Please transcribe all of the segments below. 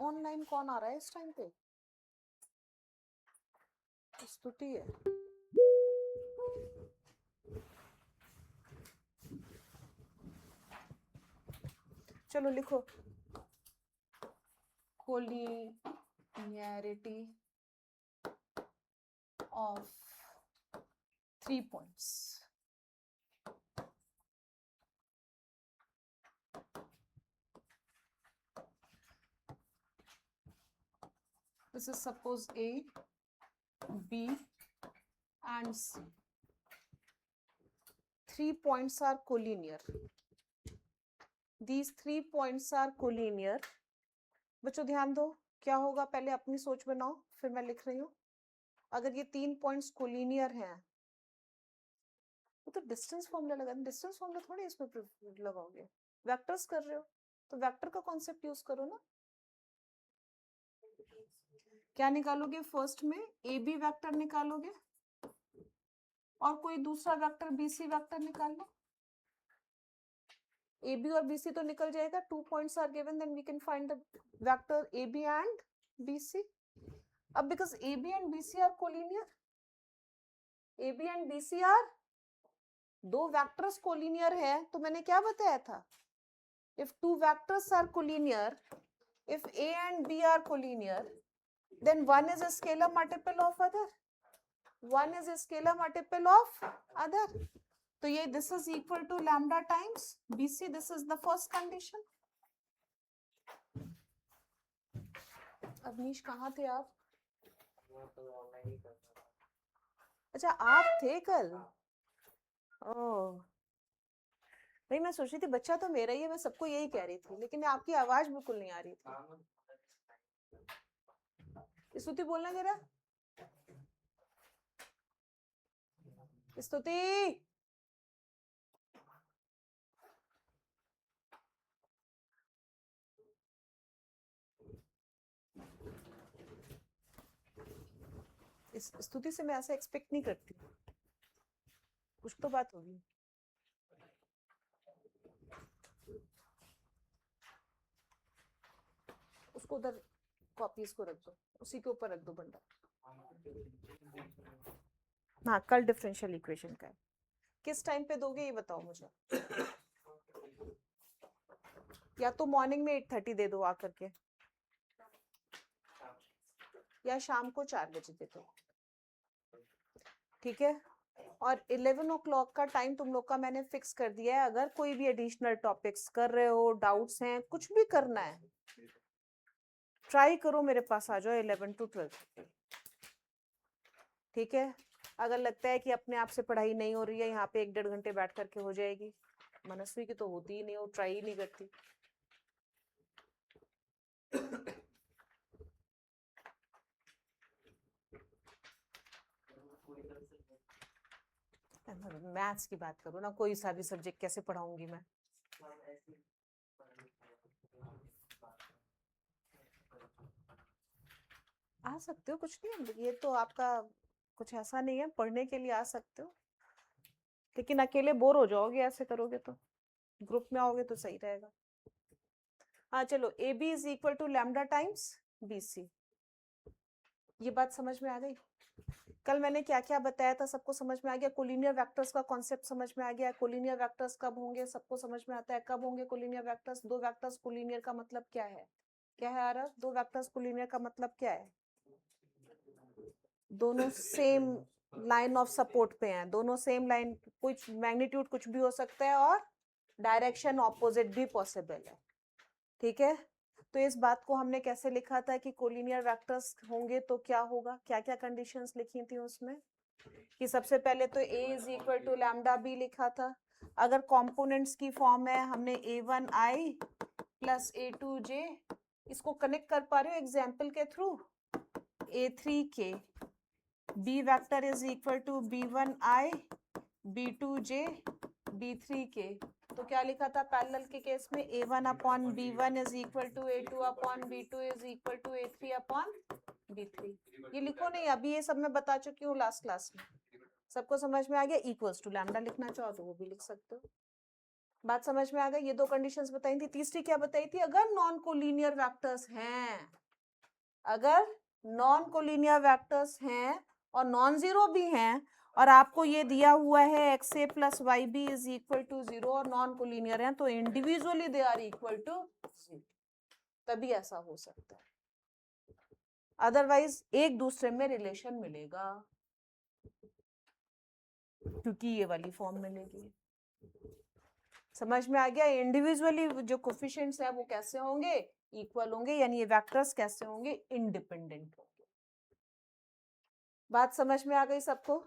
Online कौन आ रहा है इस टाइम पे? स्तुति है। चलो लिखो collinearity of 3 points. This is suppose A, B and C. 3 points are collinear. These 3 points are collinear. बच्चों ध्यान दो, क्या होगा पहले अपनी सोच बनाओ, फिर मैं लिख रही हूँ। अगर ये 3 पॉइंट्स कोलिनियर हैं तो डिस्टेंस फॉर्मूला लगा, डिस्टेंस फॉर्मूला थोड़ी इसमें लगाओगे, वेक्टर्स कर रहे हो तो वेक्टर का कॉन्सेप्ट यूज करो ना। क्या निकालोगे? फर्स्ट में ए बी वेक्टर निकालोगे और कोई दूसरा वेक्टर बी सी वेक्टर निकाल लो। ए बी और बी सी तो निकल जाएगा, 2 points are given, then we can find the vector A B and B C. अब because A B and B C are collinear, A B and B C are दो vectors collinear है, तो मैंने क्या बताया था, if two vectors are collinear, if A and B are collinear, then one is a scalar multiple of other. One is a scalar multiple of other. तो ये this is equal to lambda times BC. This is the first condition. Awanish कहाँ थे आप? अच्छा आप थे कल? ओह भाई मैं सोच रही थी बच्चा तो मेरा ही है, मैं सबको यही कह रही थी, लेकिन आपकी आवाज बिल्कुल नहीं आ रही थी। स्तुति बोलना जरा, स्तुति। इस स्तुति से मैं ऐसा एक्सपेक्ट नहीं करती, कुछ तो बात होगी। उसको उधर कॉपीज को रख दो, उसी के ऊपर रख दो बंडल। हाँ कल डिफरेंशियल इक्वेशन का है, किस टाइम पे दोगे ये बताओ मुझे, या तो मॉर्निंग में 8:30 दे दो आकर के, या शाम को 4 बजे दे दो, ठीक है। और 11 o'clock का टाइम तुम लोग का मैंने फिक्स कर दिया है। अगर कोई भी एडिशनल टॉपिक्स कर रहे हो, डाउट्स हैं, कुछ भी करना है, ट्राई करो मेरे पास आ जाओ 11 to 12, ठीक है। अगर लगता है कि अपने आप से पढ़ाई नहीं हो रही है, यहाँ पे 1-1.5 घंटे बैठ करके हो जाएगी, मनस्वी की तो होती ही नहीं, वो ट्राई ही नहीं करती। मैथ्स की बात करो ना, कोई सा भी सब्जेक्ट कैसे पढ़ाऊंगी मैं? आ सकते हो, कुछ नहीं, ये तो आपका कुछ ऐसा नहीं है, पढ़ने के लिए आ सकते हो, लेकिन अकेले बोर हो जाओगे ऐसे करोगे तो, ग्रुप में आओगे तो सही रहेगा। हाँ चलो, A B is equal to lambda times B C, ये बात समझ में आ गई? कल मैंने क्या क्या बताया था सबको समझ में आ गया? कोलिनियर वेक्टर्स का कॉन्सेप्ट समझ में आ गया? कोलिनियर वेक्टर्स कब होंगे सबको समझ में आता है, कब होंगे कोलिनियर वेक्टर्स? दो वेक्टर्स कोलिनियर का मतलब क्या है? क्या है आरव? दो वेक्टर्स कोलिनियर का मतलब क्या है? दोनों सेम लाइन ऑफ सपोर्ट पे हैं, दोनों सेम लाइन, कुछ मैग्नीट्यूड कुछ भी हो सकता है और डायरेक्शन ऑपोजिट भी पॉसिबल है, ठीक है। तो इस बात को हमने कैसे लिखा था कि कोलिनियर वेक्टर्स होंगे तो क्या होगा, क्या क्या कंडीशंस लिखी थी उसमें, कि सबसे पहले तो A is equal to lambda B लिखा था। अगर कंपोनेंट्स की फॉर्म है, हमने A1i प्लस A2j, इसको कनेक्ट कर पा रहे हो एग्जाम्पल के through, A3k, B vector is equal to B1i B2j B3k। तो क्या लिखा था पैरेलल के केस में? A1 upon B1 is equal to A2 upon B2 is equal to A3 upon B3। ये लिखो नहीं, अभी ये सब मैं बता चुकी हूँ लास्ट क्लास में, सबको समझ में आ गया? इक्वल्स टू लैम्डा लिखना चाहो तो वो भी लिख सकते हो, बात समझ में आ गई? ये दो कंडीशंस बताई थी। तीसरी क्या बताई थी? अगर नॉन कोलिनियर वेक्टर्स हैं, अगर नॉन कोलिनियर वेक्टर्स हैं और नॉन जीरो भी हैं और आपको ये दिया हुआ है X A plus Y B is equal to 0 और नॉन कोलिनियर हैं, तो individually they are equal to 0, तभी ऐसा हो सकता है। अदरवाइज एक दूसरे में रिलेशन मिलेगा, क्योंकि ये वाली फॉर्म मिलेगी। समझ में आ गया? इंडिविजुअली जो कोफिशिएंट्स है वो कैसे होंगे? इक्वल होंगे, यानी ये वेक्टर्स कैसे होंगे? इंडिपेंडेंट होंगे। बात समझ में आ गई सबको?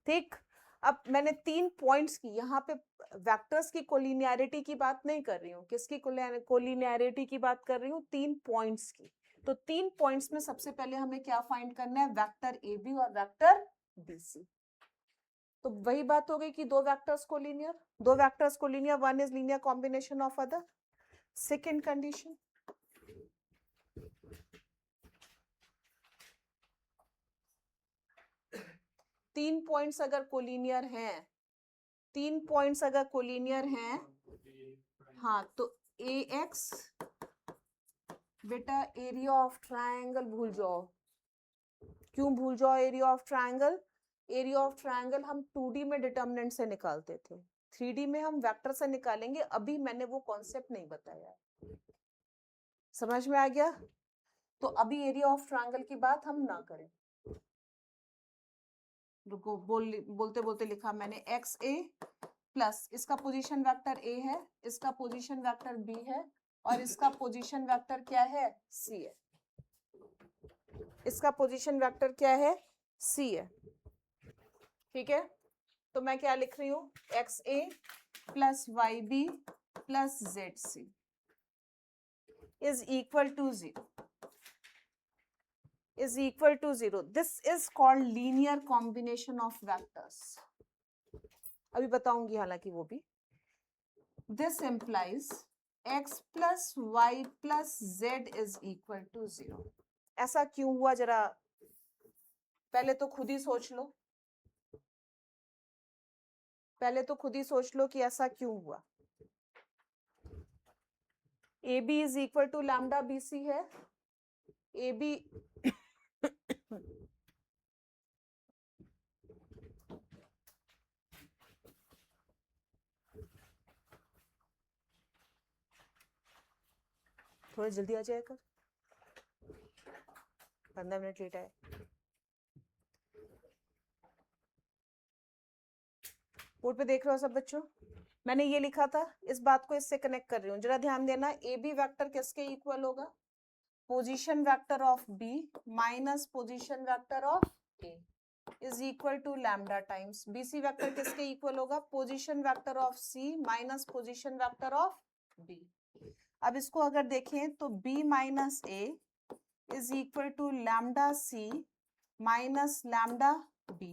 ठीक। अब मैंने 3 पॉइंट्स की, यहाँ पे वेक्टर्स की कोलिनियरिटी की बात नहीं कर रही हूँ, किसकी कोलिनियरिटी की बात कर रही हूँ? 3 पॉइंट्स की। तो 3 पॉइंट्स में सबसे पहले हमें क्या फाइंड करना है? वेक्टर ए बी और वेक्टर बी सी। तो वही बात हो गई कि दो vectors collinear, one is linear combination of other. Second condition, तीन पॉइंट्स अगर कोलिनियर हैं, हाँ, तो ए एक्स, बेटा एरिया ऑफ ट्रायंगल भूल जाओ। क्यों भूल जाओ area of triangle? Area of triangle हम 2D में डिटर्मिनेंट से निकालते थे, 3D में हम वेक्टर से निकालेंगे। अभी मैंने वो कॉन्सेप्ट नहीं बताया, समझ में आ गया? तो अभी एरिया ऑफ ट्रायंगल की बात हम ना करें। रुको, बोलते बोलते लिखा मैंने, एक्स ए प्लस इसका पोजीशन वेक्टर ए है, इसका पोजीशन वेक्टर बी है और इसका पोजीशन वेक्टर क्या है? सी है। इसका पोजीशन वेक्टर क्या है? सी है। ठीक है, तो मैं क्या लिख रही हूँ? X A plus Y B plus Z C is equal to 0. This is called linear combination of vectors. अभी बताऊंगी हालांकि वो भी। This implies x plus y plus z is equal to 0. ऐसा क्यों हुआ? जरा पहले तो खुद ही सोच लो, कि ऐसा क्यों हुआ। A B is equal to lambda B C है। ए बी थोड़ा जल्दी आ जाएगा, 15 मिनट लेट आए। बोर्ड पे देख रहे हो सब बच्चों? मैंने ये लिखा था, इस बात को इससे कनेक्ट कर रही हूँ, जरा ध्यान देना। ए बी वेक्टर किसके इक्वल होगा? Position vector of B minus position vector of A is equal to lambda times B C vector किसके इक्वल होगा? Position vector of C minus position vector of B. अब इसको अगर देखें तो B minus A is equal to lambda C minus lambda B,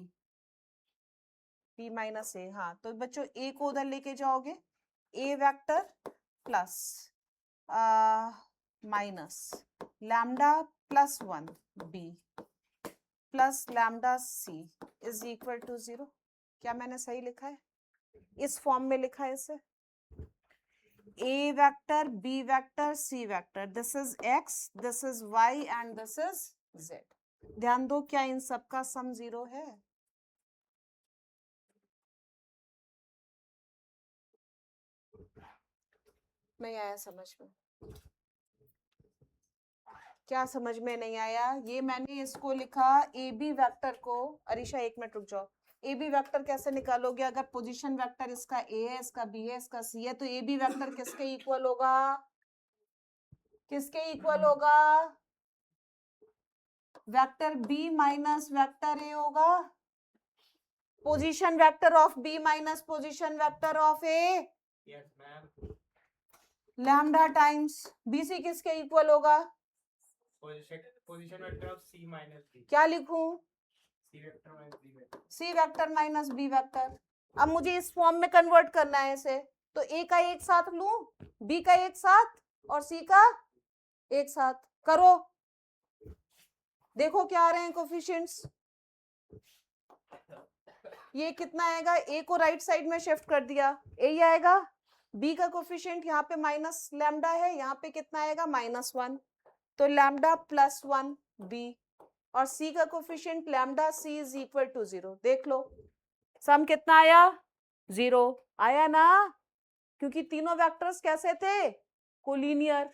B minus A. हाँ, तो बच्चों ए को उधर लेके जाओगे, A vector plus minus lambda plus 1 B plus lambda C is equal to 0। क्या मैंने सही लिखा है? इस फॉर्म में लिखा है इसे, A vector B vector C vector, this is X, this is Y and this is Z. ध्यान दो, क्या इन सबका सम 0 है? नहीं आया समझ में? क्या समझ में नहीं आया? ये मैंने इसको लिखा ए बी वेक्टर को, अरीशा एक मिनट रुक जाओ। ए बी वेक्टर कैसे निकालोगे? अगर पोजीशन वेक्टर इसका ए है, इसका बी है, इसका सी है, तो ए बी वेक्टर किसके इक्वल होगा? किसके इक्वल होगा? Vector B minus vector A होगा। Position vector of B minus position vector of A, lambda times B C किसके इक्वल होगा? Position vector of C minus B. क्या लिखूं? C vector minus B vector. अब मुझे इस फॉर्म में कन्वर्ट करना है इसे, तो ए का एक साथ लूं, बी का एक साथ और सी का एक साथ। करो, देखो क्या आ रहे हैं कोफिशिएंट्स। ये कितना आएगा, ए को राइट साइड में शिफ्ट कर दिया, ए ही आएगा। बी का कोफिशिएंट यहाँ पे माइनस लैम्डा है, यहाँ पे कितना आएगा -1, तो लैम्डा +1 बी, और सी का coefficient lambda C is equal to 0। देख लो सम कितना आया, 0 आया ना, क्योंकि तीनों वेक्टर्स कैसे थे, कोलिनियर।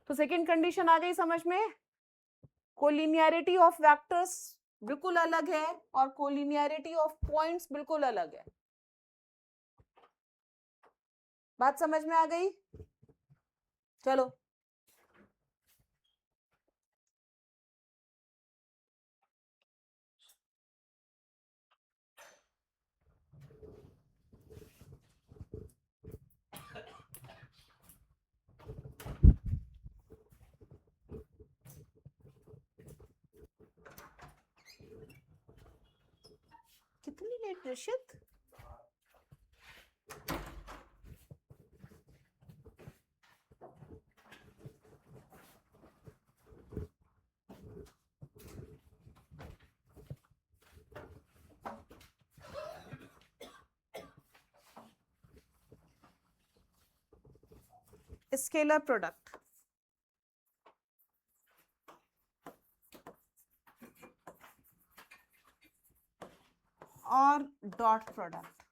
तो सेकंड कंडीशन आ गई समझ में, कोलिनियरिटी ऑफ वेक्टर्स बिल्कुल अलग है और कोलिनियरिटी ऑफ पॉइंट्स बिल्कुल अलग है। बात समझ में आ गई? चलो कितनी लेट ऋषित? स्केलर प्रोडक्ट और डॉट प्रोडक्ट,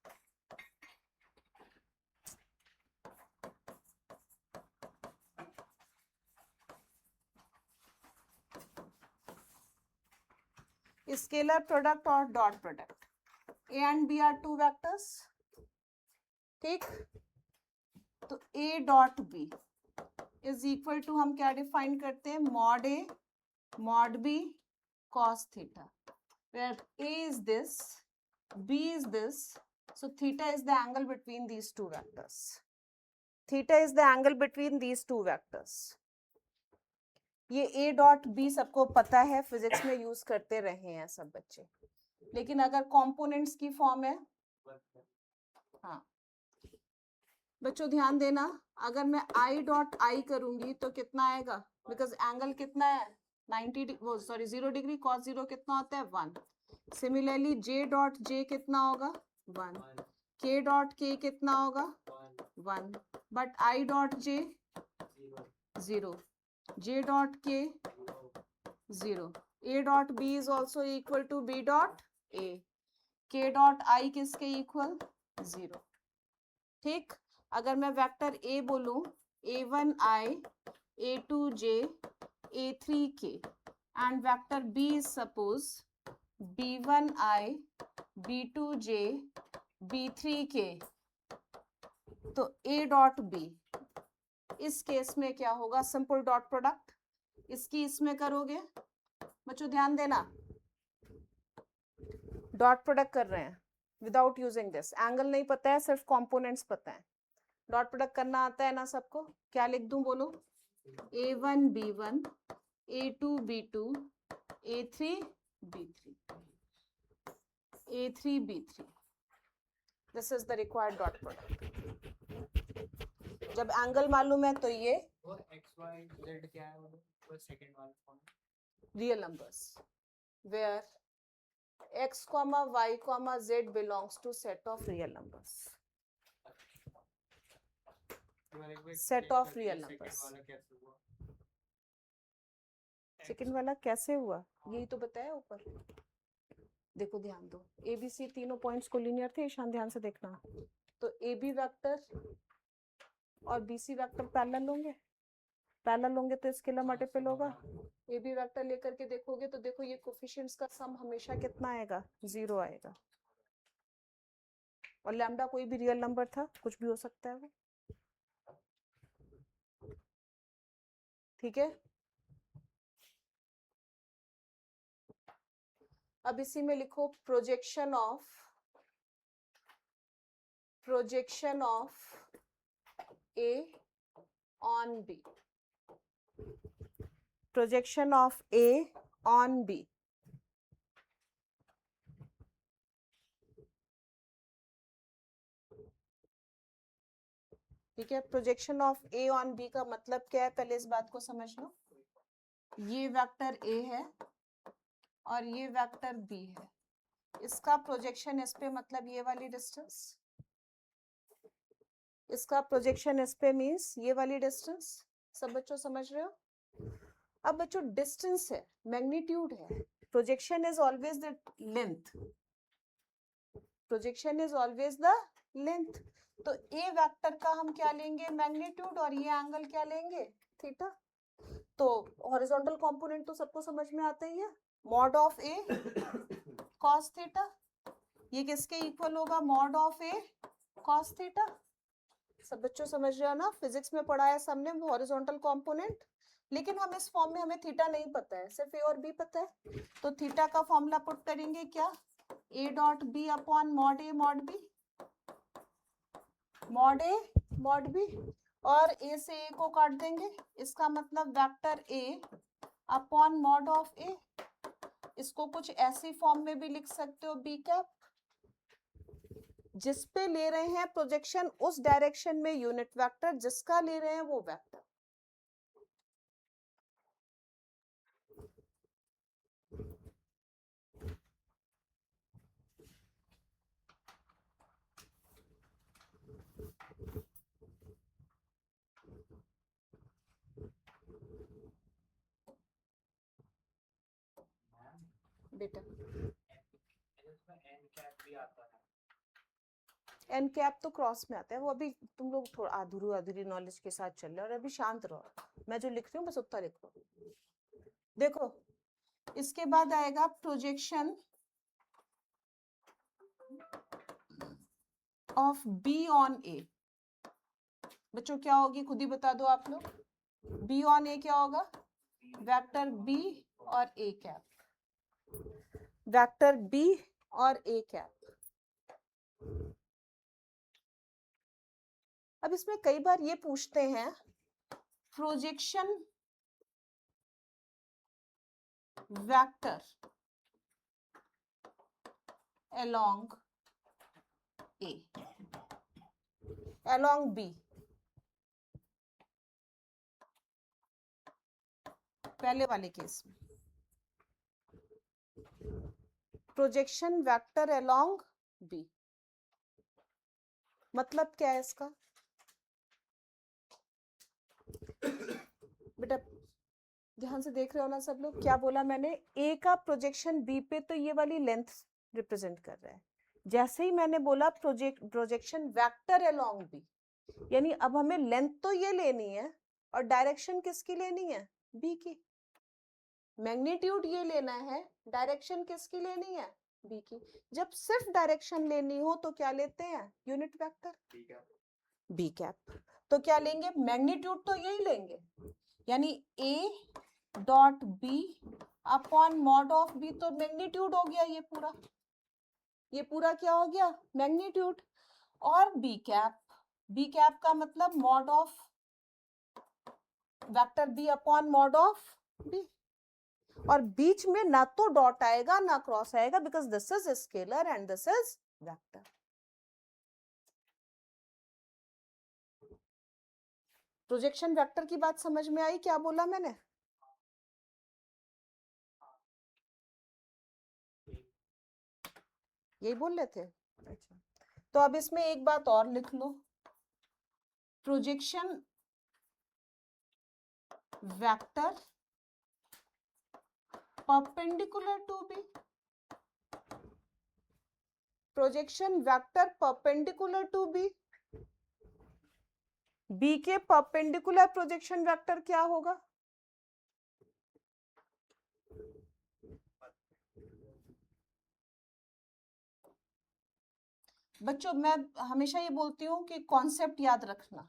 स्केलर प्रोडक्ट और dot product, A and B are two vectors, ठीक। तो A dot B is equal to, हम क्या डिफाइन करते हैं, mod A mod B cos theta, where a is this, b is this, so theta is the angle between these two vectors. Theta is the angle between these two vectors. ये a dot b सबको पता है, physics में use करते रहे हैं सब बच्चे, लेकिन अगर कंपोनेंट्स की फॉर्म है, हाँ बच्चों ध्यान देना, अगर मैं i डॉट i करूंगी तो कितना आएगा, बिकॉज एंगल कितना है 0 डिग्री, cos 0 कितना होता है 1। सिमिलरली j डॉट j कितना होगा 1, k डॉट k कितना होगा 1, बट i dot j 0, j dot k 0, a dot b is also equal to b dot a, k dot i किसके इक्वल 0, ठीक। अगर मैं वेक्टर a बोलूं, a1i, a2j, a3k, and vector b is suppose b1i, b2j, b3k, तो a dot b इस case में क्या होगा, सिंपल डॉट प्रोडक्ट, इसकी इसमें करोगे, बच्चों ध्यान देना, डॉट प्रोडक्ट कर रहे हैं विदाउट यूजिंग दिस, एंगल नहीं पता है, सिर्फ कंपोनेंट्स पता है, डॉट प्रोडक्ट करना आता है ना सबको। क्या लिख दूं बोलो, a1 b1, a2 b2, a3 b3, a3 b3, this is the required dot product. जब एंगल मालूम है तो ये x y z क्या है, वो सेकंड वाला form, real numbers, where x, y, z belongs to set of real numbers, set of real numbers। Second वाला कैसे हुआ, यही तो बताया ऊपर, देखो ध्यान दो, ए बी सी तीनों पॉइंट्स कोलिनियर थे, ईशान ध्यान से देखना, तो ए बी वेक्टर और बी सी वेक्टर पैरेलल होंगे, पैरेलल होंगे तो स्केलर मल्टीपल होगा, ए बी वेक्टर लेकर के देखोगे तो देखो ये कोफिशिएंट्स का सम हमेशा कितना आएगा, 0 आएगा, और लैम्डा कोई भी रियल नंबर था, कुछ भी हो सकता है वो, ठीक है। अब इसी में लिखो projection of A on B, projection of A on B, ठीक है। Projection of A on B का मतलब क्या है, पहले इस बात को समझ लो, ये वेक्टर ए है और ये वेक्टर बी है, इसका प्रोजेक्शन इस पे मतलब ये वाली डिस्टेंस, इसका प्रोजेक्शन इस पे मींस ये वाली डिस्टेंस। सब बच्चों समझ रहे हो? अब बच्चों डिस्टेंस है, मैग्नीट्यूड है, projection is always the length, projection is always the length. तो ए वेक्टर का हम क्या लेंगे, मैग्नीट्यूड, और ये एंगल क्या लेंगे, थीटा। तो हॉरिजॉन्टल कंपोनेंट तो सबको समझ में आता ही है, mod of A cos theta, ये किसके इक्वल होगा, mod of A cos theta. सब बच्चों समझ रहे हो ना, फिजिक्स में पढ़ा है सबने हॉरिजॉन्टल कंपोनेंट। लेकिन हम इस फॉर्म में, हमें थीटा नहीं पता है, सिर्फ ए और बी पता है। तो थीटा का फॉर्मूला पुट करेंगे क्या, A dot B upon mod A mod B, mod A mod B, और ए से ए को काट देंगे, इसका मतलब vector A upon mod of A. इसको कुछ ऐसी फॉर्म में भी लिख सकते हो, बी कैप, जिस पे ले रहे हैं प्रोजेक्शन उस डायरेक्शन में यूनिट वेक्टर, जिसका ले रहे हैं वो वेक्टर। बेटा एन कैप तो क्रॉस में आता है, वो अभी तुम लोग थोड़ा अधूरी अधूरी नॉलेज के साथ चल रहे हो, और अभी शांत रहो, मैं जो लिख रही हूँ बस उतना लिखो। देखो इसके बाद आएगा प्रोजेक्शन ऑफ बी ऑन ए। बच्चों क्या होगी, खुद ही बता दो आप लोग, बी ऑन ए क्या होगा, वेक्टर बी और ए कैप, वेक्टर बी और ए कैप। अब इसमें कई बार ये पूछते हैं, projection vector along A, along B, पहले वाले केस में प्रोजेक्शन वेक्टर along B, मतलब क्या है इसका, बेटा ध्यान से देख रहे हो ना सब लोग, क्या बोला मैंने, ए का प्रोजेक्शन बी पे तो ये वाली लेंथ रिप्रेजेंट कर रहा है, जैसे ही मैंने बोला प्रोजेक्शन वेक्टर अलोंग बी, यानी अब हमें लेंथ तो ये लेनी है और डायरेक्शन किसकी लेनी है, बी की, मैग्नीट्यूड ये लेना है, डायरेक्शन किसकी लेनी है, बी की। जब सिर्फ डायरेक्शन लेनी हो तो क्या लेते हैं, यूनिट वेक्टर, बी कैप। तो क्या लेंगे, मैग्नीट्यूड तो यही लेंगे, यानी A dot B upon mod of B, तो मैग्नीट्यूड हो गया ये पूरा, ये पूरा क्या हो गया, मैग्नीट्यूड। और बी कैप का मतलब mod of vector B upon mod of B, और बीच में ना तो डॉट आएगा ना क्रॉस आएगा, because this is scalar and this is vector. Projection vector की बात समझ में आई, क्या बोला मैंने, यही बोल रहे थे। अच्छा, तो अब इसमें एक बात और लिख लो, projection vector perpendicular to B, projection vector perpendicular to B, B के परपेंडिकुलर प्रोजेक्शन वेक्टर क्या होगा, बच्चों मैं हमेशा ये बोलती हूँ कि कॉन्सेप्ट याद रखना,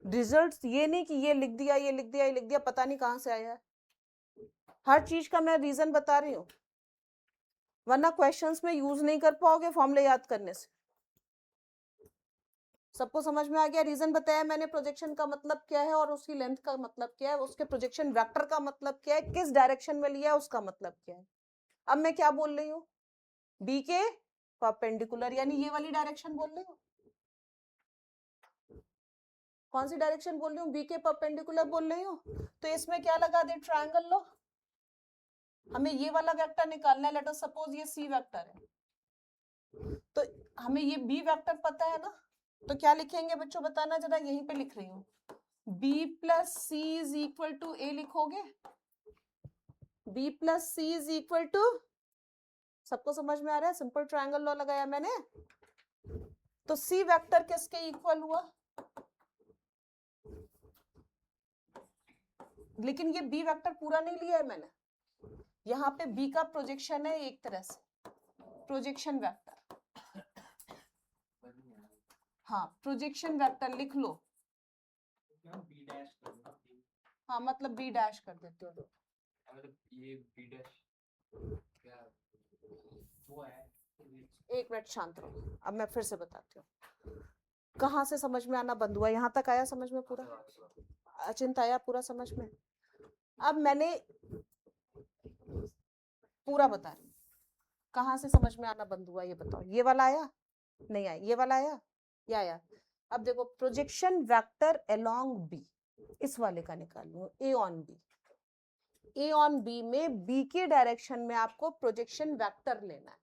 रिजल्ट्स ये नहीं कि ये लिख दिया ये लिख दिया ये लिख दिया, पता नहीं कहां से आया है, हर चीज का मैं रीजन बता रही हूँ, वरना क्वेश्चंस में यूज नहीं कर पाओगे फॉर्मूले याद करने से। सबको समझ में आ गया, रीजन बताया मैंने, प्रोजेक्शन का मतलब क्या है और उसकी लेंथ का मतलब क्या है, उसके प्रोजेक्शन वेक्टर का मतलब क्या है, किस डायरेक्शन में लिया है उसका मतलब क्या है। अब मैं क्या बोल रही हूँ, बी के परपेंडिकुलर, यानी ये वाली डायरेक्शन बोल रही हूँ, कौन सी डायरेक्शन बोल रही हूँ, बी के परपेंडिकुलर बोल रही हूँ। तो इसमें क्या लगा दे, ट्रायंगल लो, हमें ये वाला वेक्टर निकालना है, लेट अस सपोज ये सी वेक्टर है, तो हमें ये बी वेक्टर पता है ना, तो क्या लिखेंगे बच्चों बताना जरा, यहीं पे लिख रही हूँ, B plus C is equal to A लिखोगे, B plus C is equal to, सबको समझ में आ रहा है, सिंपल ट्रायंगल लॉ लगाया मैंने, तो सी वेक्टर किसके इक्वल हुआ, लेकिन ये बी वेक्टर पूरा नहीं लिया है मैंने, यहाँ पे बी का प्रोजेक्शन है एक तरह से, प्रोजेक्शन वेक्टर, हाँ प्रोजेक्शन वेक्टर लिख लो, बी डैश कर दो, हाँ मतलब बी डैश कर देते हो, मतलब ये बी डैश क्या वो है, एक मिनट शांत रहो, अब मैं फिर से बताती हूँ, कहाँ से समझ में आना बंद हुआ, यहाँ तक आया समझ में पूरा, अचिंत आया पूरा समझ में, अब मैंने पूरा बता रही हूँ, कहाँ से समझ में आना बंद हुआ ये बताओ, ये वाला आया नहीं आया, ये वाला आया, ये आया, अब देखो प्रोजेक्शन वेक्टर अलोंग बी, इस वाले का निकाल लूँ, A on B, A on B में बी के डायरेक्शन में आपको प्रोजेक्शन वेक्टर लेना है,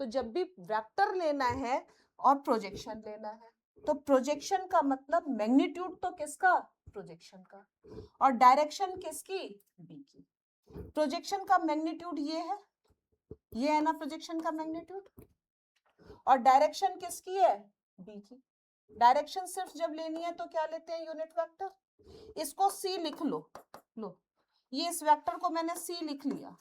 तो जब भी वेक्टर लेना है और प्रोजेक्शन लेना है, तो प्रोजेक्शन का मतलब मैग्नीट्यूड तो किसका, प्रोजेक्शन का, और डायरेक्शन किसकी, बी की, प्रोजेक्शन का मैग्नीट्यूड ये है ना प्रोजेक्शन का मैग्नीट्यूड, और डायरेक्शन किसकी है, बी की, डायरेक्शन सिर्फ जब लेनी है तो क्या लेते हैं, यूनिट वेक्टर, इसको सी लिख लो, लो ये इस वेक्टर को मैंने सी लिख लिया,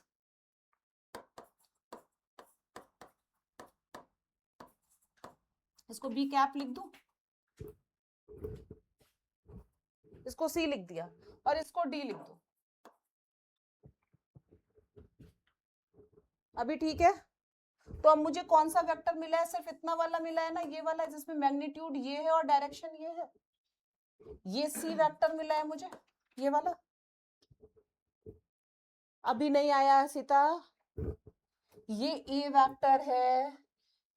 इसको बी कैप लिख दूं, इसको सी लिख दिया और इसको डी लिख दो, अभी ठीक है, तो अब मुझे कौन सा वेक्टर मिला है, सिर्फ इतना वाला मिला है ना, ये वाला जिसमें मैग्नीट्यूड ये है और डायरेक्शन ये है, ये सी वेक्टर मिला है मुझे, ये वाला, अभी नहीं आया सीता, ये ए वेक्टर है,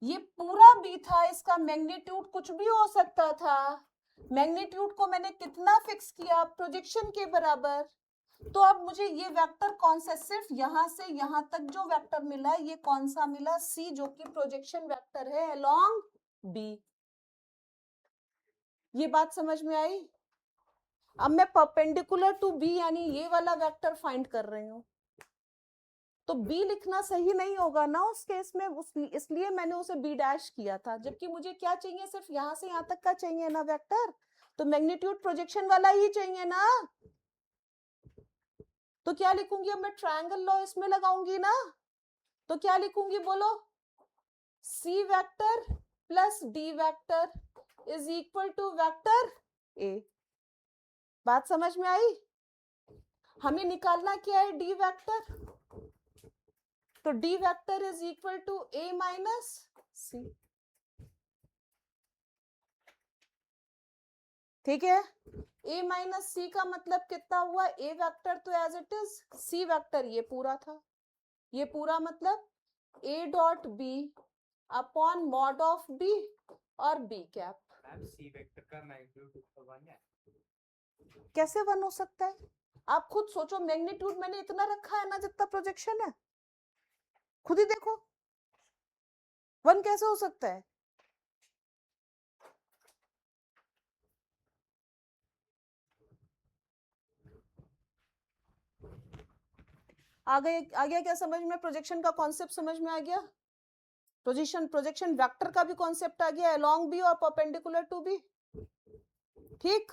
ये पूरा बी था, इसका मैग्नीट्यूड कुछ भी हो सकता था, मैग्नीट्यूड को मैंने कितना फिक्स किया, प्रोजेक्शन के बराबर, तो अब मुझे ये वेक्टर कौन सा, सिर्फ यहां से यहां तक जो वेक्टर मिला ये कौन सा मिला, सी, जो कि प्रोजेक्शन वेक्टर है अलोंग बी, ये बात समझ में आई, अब मैं परपेंडिकुलर टू बी यानी ये वाला वेक्टर फाइंड कर रही हूँ, तो बी लिखना सही नहीं होगा ना उस केस में, इसलिए मैंने उसे बी डैश किया था, जबकि मुझे क्या चाहिए, सिर्फ यहां से यहां तक का चाहिए ना वेक्टर, तो मैग्नीट्यूड प्रोजेक्शन वाला ही चाहिए ना, तो क्या लिखूंगी, अब मैं ट्रायंगल लॉ इसमें लगाऊंगी ना, तो क्या लिखूंगी बोलो, C vector plus D vector is equal to vector A, बात समझ में आई, हमें निकालना क्या है, डी वेक्टर, तो D vector is equal to A minus C, ठीक है, a माइनस सी का मतलब कितना हुआ, a वेक्टर तो as it is, c vector ये पूरा था, ये पूरा मतलब a dot b upon mod of b और b cap, ma'am C vector का मैग्नीट्यूड 1 है, कैसे 1 हो सकता है, आप खुद सोचो, मैग्नीट्यूड मैंने इतना रखा है ना जितना प्रोजेक्शन है, खुद ही देखो 1 कैसे हो सकता है, आ गया क्या समझ में, प्रोजेक्शन का कॉन्सेप्ट समझ में आ गया, प्रोजेक्शन वेक्टर का भी कॉन्सेप्ट आ गया, अलोंग बी और परपेंडिकुलर टू बी, ठीक,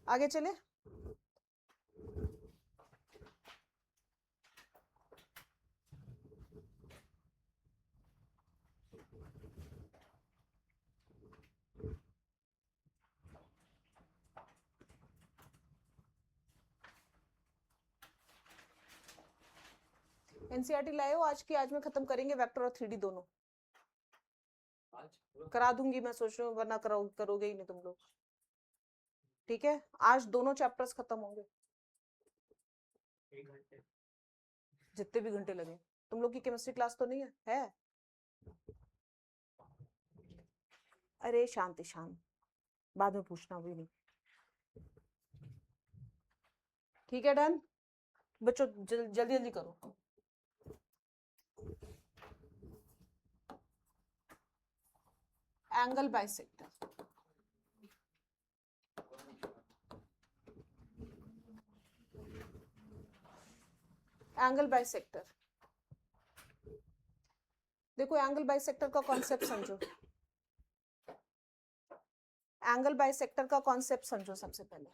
आगे चले, एनसीईआरटी लाए हो आज की, आज में खत्म करेंगे वेक्टर और 3D दोनों, आज करा दूंगी, मैं सोच रही हूँ, वरना करोगे ही नहीं तुम लोग। ठीक है, आज दोनों चैप्टर्स खत्म होंगे, 1 घंटे। जितने भी घंटे लगे। तुम लोग की केमिस्ट्री क्लास तो नहीं है? अरे शांति शांत, बाद में पूछना भी नहीं। ठीक है, डन बच्चों, जल्दी जल्दी करो। Angle bisector, angle bisector. देखो एंगल बाइसेक्टर का कॉन्सेप्ट समझो, एंगल बाइसेक्टर का कॉन्सेप्ट समझो। सबसे पहले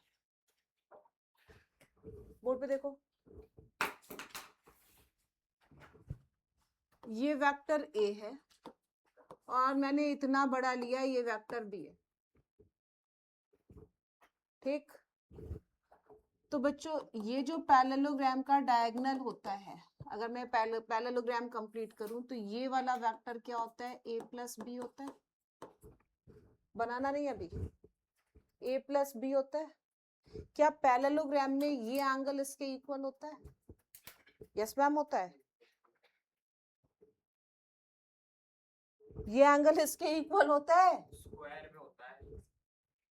बोर्ड पे देखो, ये वेक्टर ए है और मैंने इतना बड़ा लिया, ये वेक्टर बी है। ठीक, तो बच्चों ये जो पैरेललोग्राम का डायगोनल होता है, अगर मैं पैरेललोग्राम कंप्लीट करूं तो ये वाला वेक्टर क्या होता है? a प्लस बी होता है। बनाना नहीं अभी, a प्लस बी होता है। क्या पैरेललोग्राम में ये एंगल इसके इक्वल होता है? यस मैम, होता है। ये एंगल इसके इक्वल होता है, स्क्वायर में होता है।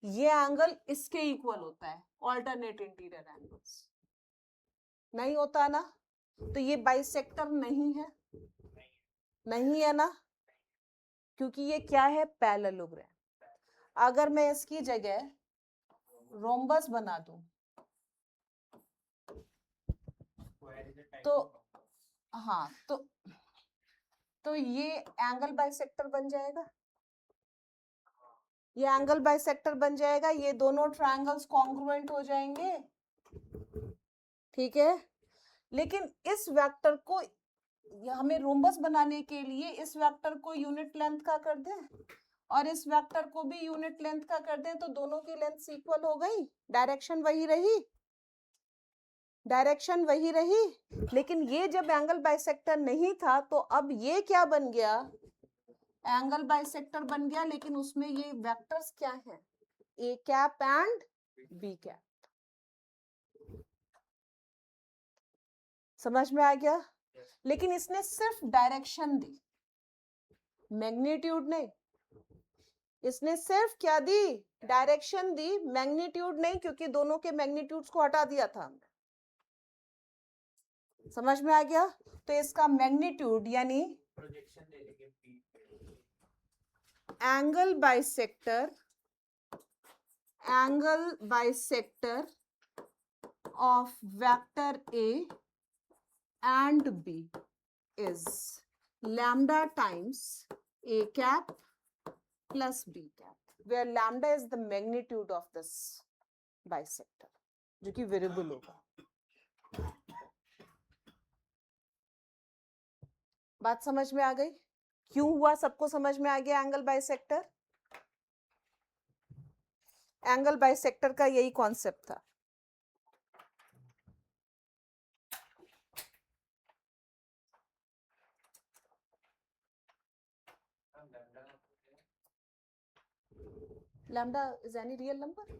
ये एंगल इसके इक्वल होता है, ऑल्टरनेट इंटीरियर एंगल्स। नहीं होता ना, तो ये बाइसेक्टर नहीं है, नहीं है ना, क्योंकि ये क्या है? पैरेललोग्राम। अगर मैं इसकी जगह रोम्बस बना दूं तो हाँ, तो ये एंगल बाइसेक्टर बन जाएगा, ये एंगल बाइसेक्टर बन जाएगा, ये दोनों ट्रायंगल्स कॉन्ग्रुएंट हो जाएंगे। ठीक है, लेकिन इस वेक्टर को हमें रोम्बस बनाने के लिए इस वेक्टर को यूनिट लेंथ का कर दें और इस वेक्टर को भी यूनिट लेंथ का कर दें, तो दोनों की लेंथ इक्वल हो गई, डायरेक्शन वही रही, डायरेक्शन वही रही। लेकिन ये जब एंगल बाइसेक्टर नहीं था तो अब ये क्या बन गया? एंगल बाइसेक्टर बन गया, लेकिन उसमें ये वेक्टर्स क्या है? A cap and B cap. समझ में आ गया? लेकिन इसने सिर्फ डायरेक्शन दी, मैग्नीट्यूड नहीं। इसने सिर्फ क्या दी? डायरेक्शन दी, मैग्नीट्यूड नहीं, क्योंकि दोनों के मैग्नीट्यूड्स को हटा दिया था हमने। समझ में आ गया? तो इसका मैग्नीट्यूड यानी प्रोजेक्शन ले लेंगे angle bisector of vector A and B is lambda times A cap plus B cap, where lambda is the magnitude of this bisector, जो कि वेरिएबल होगा। बात समझ में आ गई? क्यों हुआ? सबको समझ में आ गया एंगल बाइसेक्टर? एंगल बाइसेक्टर का यही कॉन्सेप्ट था। Lambda is any real number?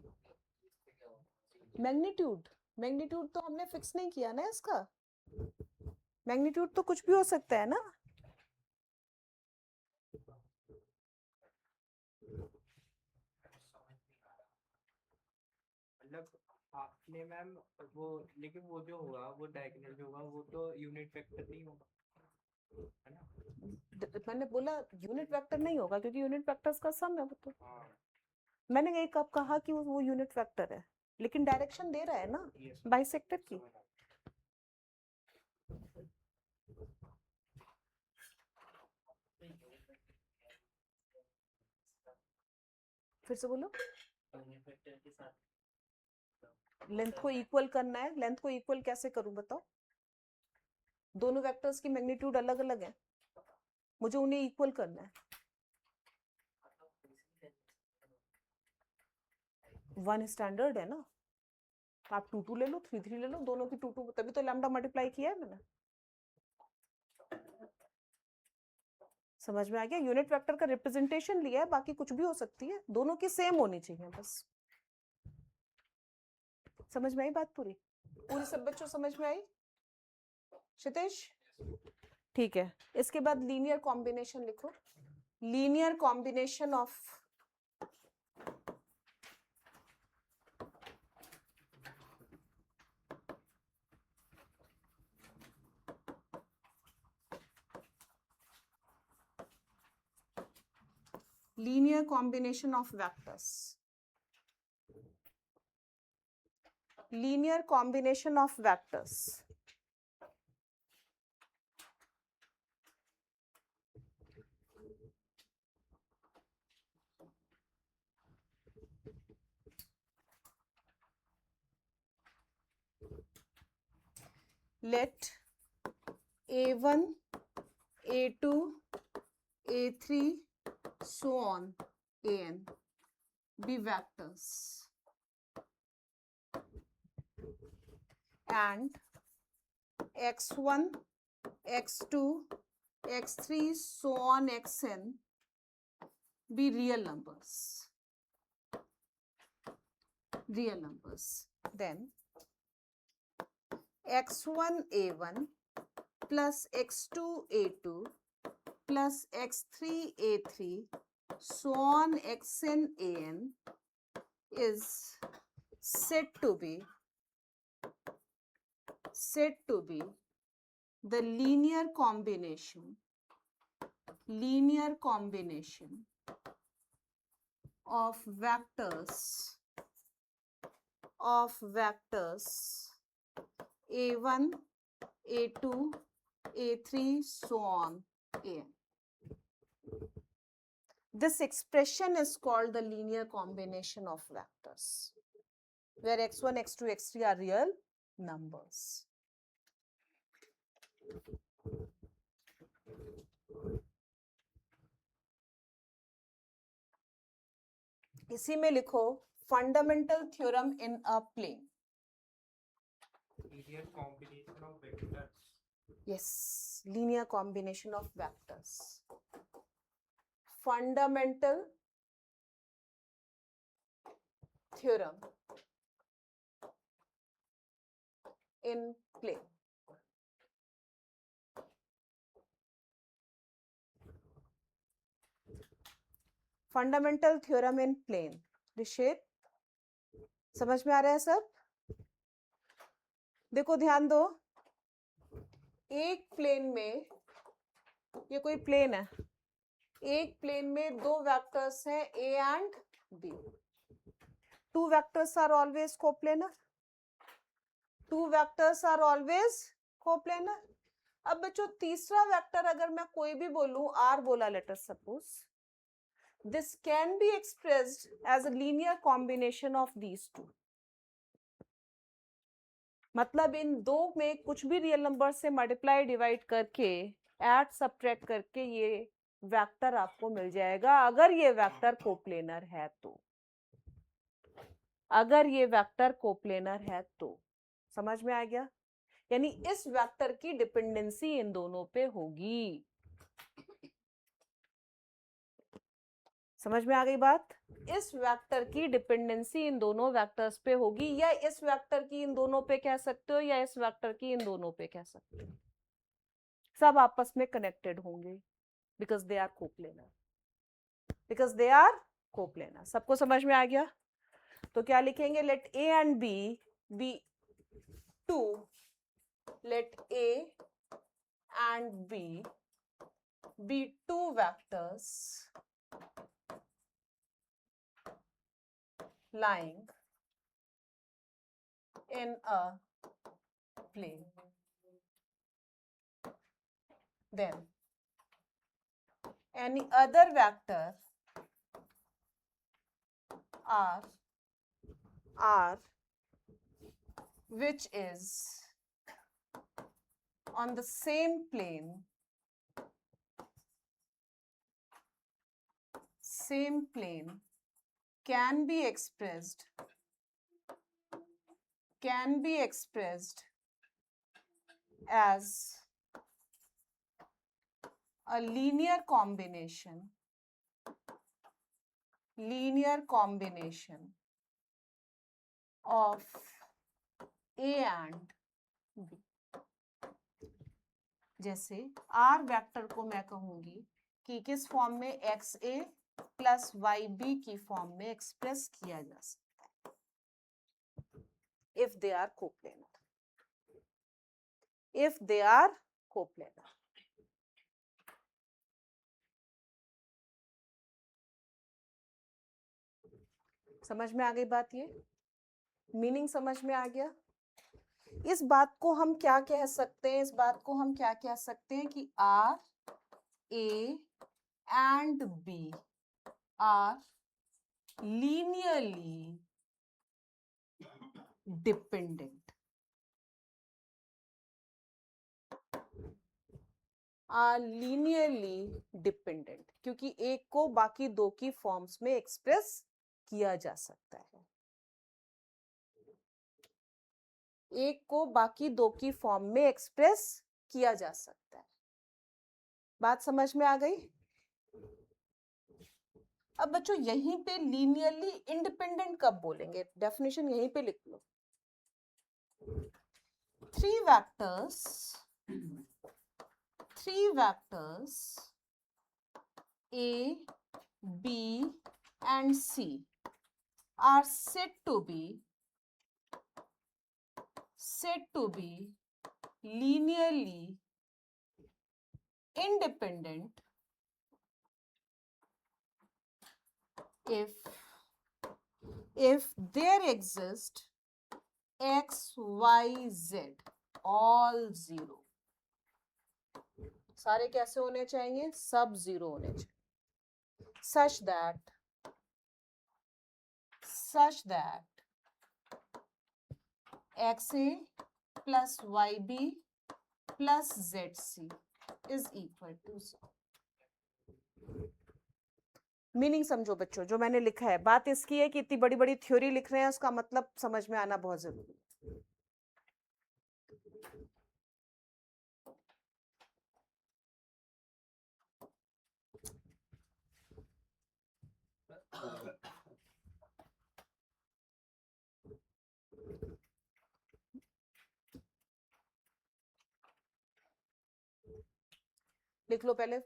Magnitude तो हमने फिक्स नहीं किया ना इसका, मैग्नीट्यूड तो कुछ भी हो सकता है ना। मतलब आपने मैम वो, लेकिन वो जो होगा वो डायगोनल जो होगा वो तो यूनिट वेक्टर नहीं होगा, है ना? मैंने बोला यूनिट वेक्टर नहीं होगा, क्योंकि यूनिट वेक्टर्स का सम है वो तो। हाँ, मैंने यही कब कहा कि वो यूनिट वेक्टर है, लेकिन डायरेक्शन दे रहा है ना बाइसेक्टर की। फिर से बोलो। लेंथ को इक्वल करना है, लेंथ को इक्वल कैसे करूं बताओ? दोनों वेक्टर्स की मैग्नीट्यूड अलग अलग है, मुझे उन्हें इक्वल करना है। 1 स्टैंडर्ड है ना, आप 2 ले लो, 3 ले लो, दोनों की 2 तभी तो लैम्डा मल्टीप्लाई किया है मैंने। समझ में आ गया? यूनिट वेक्टर का रिप्रेजेंटेशन लिया है, बाकी कुछ भी हो सकती है, दोनों की सेम होनी चाहिए बस। समझ में आई बात पूरी? पूरी सब बच्चों समझ में आई? क्षितेश ठीक है। इसके बाद लीनियर कॉम्बिनेशन लिखो। Linear combination of linear combination of vectors. Linear combination of vectors. Let A1, A2, A3, so on, An be vectors, and x1, x2, x3, so on, xn be real numbers. Real numbers. Then x1 a1 plus x2 a2 plus x3 a3 so on xn an is said to be the linear combination of vectors a1, a2, a3, so on, an. This expression is called the linear combination of vectors, where x1, x2, x3 are real numbers. इसी में लिखो fundamental theorem in a plane. Linear combination of vectors. Yes, linear combination of vectors. Fundamental theorem in plane. Fundamental theorem in plane. Rishit समझ में आ रहा है सब? देखो ध्यान दो, एक प्लेन में, ये कोई प्लेन है, एक प्लेन में दो वेक्टर्स हैं a and b. Two vectors are always coplanar. Two vectors are always coplanar. अब बच्चों तीसरा वेक्टर अगर मैं कोई भी बोलूं, r बोला let us suppose, this can be expressed as a linear combination of these two. मतलब इन दो में कुछ भी रियल नंबर से मल्टीप्लाई डिवाइड करके ऐड सब्ट्रैक्ट करके ये वेक्टर आपको मिल जाएगा, अगर ये वेक्टर कोप्लेनर है तो. अगर ये वेक्टर कोप्लेनर है तो. समझ में आ गया? यानी इस वेक्टर की डिपेंडेंसी इन दोनों पे होगी. समझ में आ गई बात? इस वेक्टर की डिपेंडेंसी इन दोनों वेक्टर्स पे होगी, या इस वेक्टर की इन दोनों पे कह सकते हो, या इस वेक्टर की इन दोनों पे कह सकते हो. सब आपस में कनेक्टेड होंगे बिकॉज दे आर कोप्लेनर. सबको समझ में आ गया? तो क्या लिखेंगे? Let A and B be two. Let A and B two vectors lying in a plane. Then any other vector r which is on the same plane can be expressed as a linear combination of A and B. जैसे R vector को मैं कहूंगी कि किस form में XA plus YB की form में express किया जा सकता है if they are coplanar. If they are coplanar. समझ में आ गई बात? ये मीनिंग समझ में आ गया? इस बात को हम क्या कह सकते हैं? इस बात को हम क्या कह सकते हैं कि R, A and B are linearly dependent. Are linearly dependent क्योंकि एक को बाकी दो की फॉर्म्स में एक्सप्रेस किया जा सकता है. एक को बाकी दो की फॉर्म में एक्सप्रेस किया जा सकता है. बात समझ में आ गई? अब बच्चों यहीं पे लीनियरली इंडिपेंडेंट कब बोलेंगे? डेफिनेशन यहीं पे लिख लो. Three vectors A, B and C are said to be linearly independent if there exist X, Y, Z all zero. सारे कैसे होने चाहिए? सब जीरो होने चाहिए. such that XA plus YB plus ZC is equal to 0. Meaning समझो बच्चों, जो मैंने लिखा है. बात इसकी है कि इतनी बड़ी बड़ी थ्योरी लिख रहे हैं, उसका मतलब समझ में आना बहुत जरूरी है. लिख लो पहले.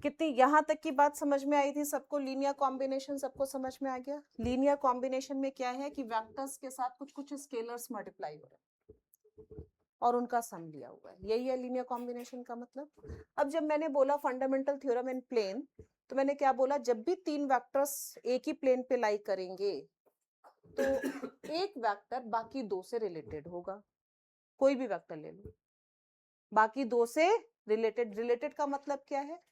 कितनी यहां तक की बात समझ में आई थी सबको? लीनियर कॉम्बिनेशन सबको समझ में आ गया? लीनियर कॉम्बिनेशन में क्या है कि वेक्टर्स के साथ कुछ कुछ स्केलर्स मल्टीप्लाई हो रहे हैं और उनका सम लिया हुआ है. यही है लीनियर कॉम्बिनेशन का मतलब. अब जब मैंने बोला फंडामेंटल थ्योरम इन प्लेन, तो मैंने क्या बोला? जब भी तीन वेक्टर्स एक ही प्लेन पे लाई करेंगे तो एक वेक्टर बाकी दो से रिलेटेड होगा. कोई भी वेक्टर ले लो, बाकी दो से रिलेटेड का मतलब क्या है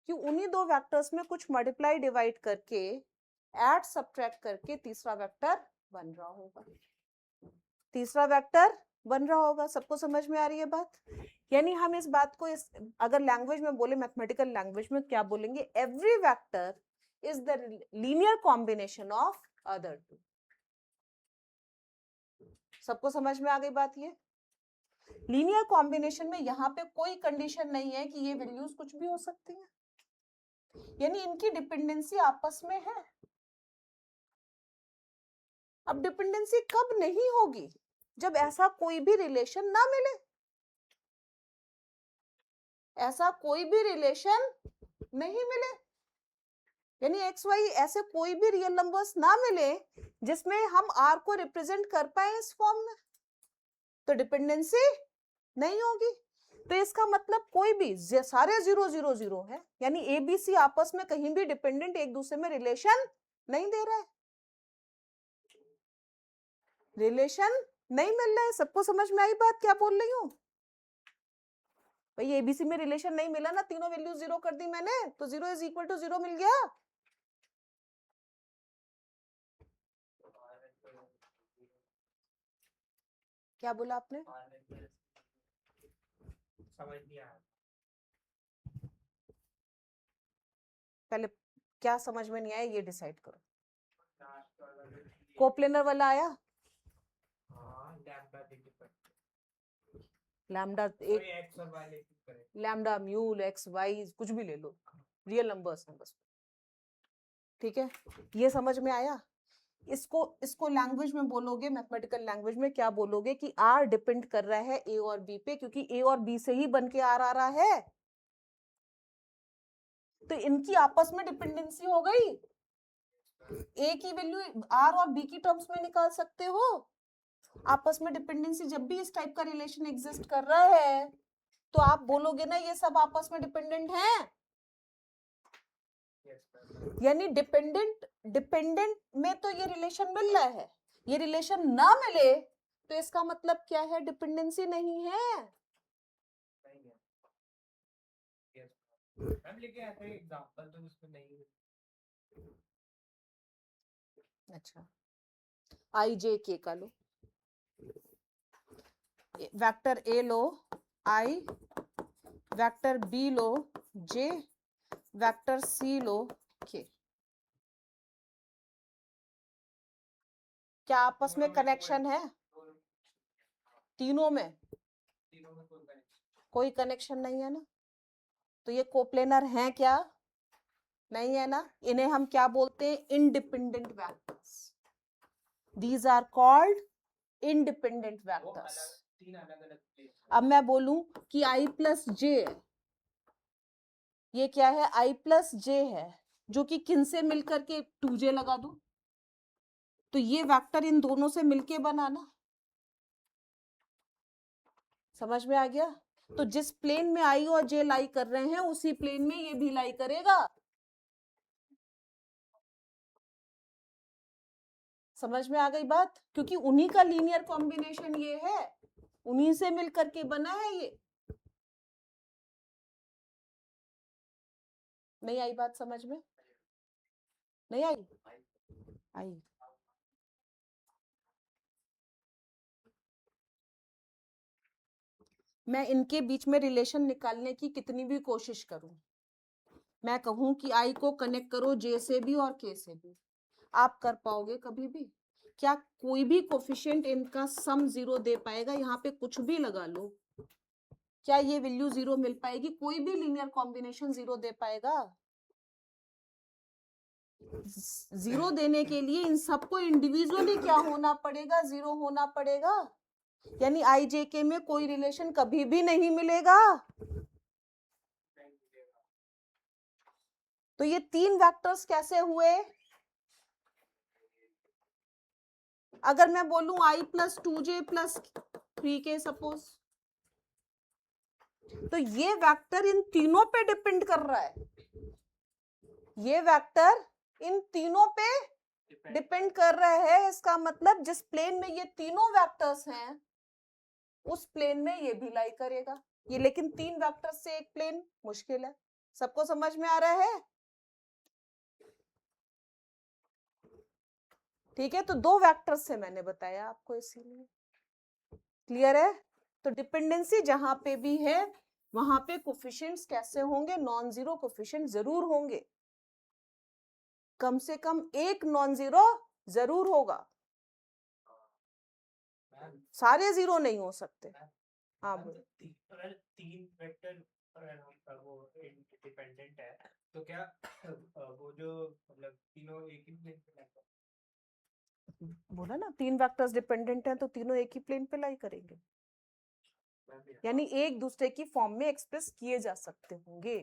कि उन्हीं दो वेक्टर्स में कुछ मल्टीप्लाई डिवाइड करके ऐड सब्ट्रैक्ट करके तीसरा वेक्टर बन रहा होगा. सबको समझ में आ रही है बात? यानी हम इस बात को अगर लैंग्वेज में बोले, मैथमेटिकल लैंग्वेज में क्या बोलेंगे? Every vector is the linear combination of other two. सबको समझ में आ गई बात? ये लीनियर कॉम्बिनेशन में यहाँ पे कोई कंडीशन नहीं है कि ये वैल्यूज कुछ भी हो सकती हैं, यानी इनकी डिपेंडेंसी आपस में है. अब डिपेंडेंसी कब नहीं होगी? जब ऐसा कोई भी रिलेशन ना मिले. ऐसा कोई भी रिलेशन नहीं मिले, यानी एक्स वाई ऐसे कोई भी रियल नंबर्स ना मिले जिसमें हम आर को रिप्रेजेंट कर पाए इस फॉर्म में, तो डिपेंडेंसी नहीं होगी. तो इसका मतलब कोई भी सारे 0 0 0 है, यानी ए बी सी आपस में कहीं भी डिपेंडेंट एक दूसरे में रिलेशन नहीं दे रहा है, रिलेशन नहीं मिल रहा है. सबको समझ में आई बात क्या बोल रही हूँ? भाई एबीसी में रिलेशन नहीं मिला ना, तीनों वैल्यू 0 कर दी मैंने, तो 0 इज इक्वल टू 0 मिल गया. क्या बोला आपने? समझ नहीं आया. पहले क्या समझ में नहीं आया ये डिसाइड करो. कोप्लेनर वाला आया? लैम्डा कोई x और y लेके करें। लैम्डा म्यू एक्स वाई कुछ भी ले लो, रियल नंबर्स हैं बस। ठीक है, ये समझ में आया? इसको इसको लैंग्वेज में बोलोगे, मैथमेटिकल लैंग्वेज में क्या बोलोगे कि आर डिपेंड कर रहा है ए और बी पे, क्योंकि ए और बी से ही बन के आर आ रहा है, तो इनकी आपस में डिपेंडेंसी हो गई। ए की वैल्यू आर और बी की टर्म्स में निकाल सकते हो। आपस में डिपेंडेंसी, जब भी इस टाइप का रिलेशन एग्जिस्ट कर रहा है तो आप बोलोगे ना ये सब आपस में डिपेंडेंट हैं। यानी डिपेंडेंट में तो ये रिलेशन मिल रहा है, ये रिलेशन ना मिले तो इसका मतलब क्या है? डिपेंडेंसी नहीं है। मैम लेकिन ऐसे एग्जांपल तो उसमें नहीं है। अच्छा, आई जे के का लो, वेक्टर ए लो आई, वेक्टर बी लो जे, वेक्टर सी लो के। क्या आपस में कनेक्शन है? तीनों में कोई कनेक्शन नहीं है ना, तो ये कोप्लेनर हैं क्या? नहीं है ना। इन्हें हम क्या बोलते हैं? Independent vectors. These are called independent vectors. अब मैं बोलूं कि आई प्लस जे, ये क्या है? आई प्लस जे है, जो कि किन से मिलकर के 2j लगा दो, तो ये वेक्टर इन दोनों से मिलके बना ना। समझ में आ गया? तो जिस प्लेन में आई और जे लाई कर रहे हैं उसी प्लेन में ये भी लाई करेगा। समझ में आ गई बात? क्योंकि उन्हीं का लीनियर कॉम्बिनेशन ये है, उन्हीं से मिलकर के बना है ये। नहीं आई बात समझ में? नहीं आई? आई। मैं इनके बीच में रिलेशन निकालने की कितनी भी कोशिश करूं, मैं कहूं कि आई को कनेक्ट करो जे से भी और के से भी, आप कर पाओगे कभी भी? क्या कोई भी कोफिशिएंट इनका सम 0 दे पाएगा? यहाँ पे कुछ भी लगा लो, क्या ये वैल्यू 0 मिल पाएगी? कोई भी लीनियर कॉम्बिनेशन 0 दे पाएगा? 0 देने के लिए इन सबको इंडिविजुअली क्या होना पड़ेगा? 0 होना पड़ेगा। यानी आई जे के में कोई रिलेशन कभी भी नहीं मिलेगा। तो ये 3 वेक्टर्स कैसे हुए? अगर मैं बोलूं आई plus 2j plus 3k suppose, तो ये वेक्टर इन तीनों पे डिपेंड कर रहा है। ये वेक्टर इन तीनों पे डिपेंड कर रहा है। इसका मतलब जिस प्लेन में ये तीनों वेक्टर्स हैं उस प्लेन में ये भी लाई करेगा। ये लेकिन 3 वेक्टर्स से एक प्लेन मुश्किल है। सबको समझ में आ रहा है? ठीक है, तो 2 वेक्टर्स से मैंने बताया आपको, इसीलिए क्लियर है? तो डिपेंडेंसी जहां पे भी है वहां पे कोफिशिएंट्स कैसे होंगे? नॉन जीरो कोफिशिएंट जरूर होंगे, कम से कम एक नॉन जीरो जरूर होगा, सारे 0 नहीं हो सकते। हाँ बोलो। अगर 3 वेक्टर वो इंडिपेंडेंट है तो क्या वो जो मतलब तीनों एक ही प्लेन पे लगता है? बोला ना 3 वेक्टर्स डिपेंडेंट हैं तो तीनों एक ही प्लेन पे लाई करेंगे, यानी एक दूसरे की फॉर्म में एक्सप्रेस किए जा सकते होंगे।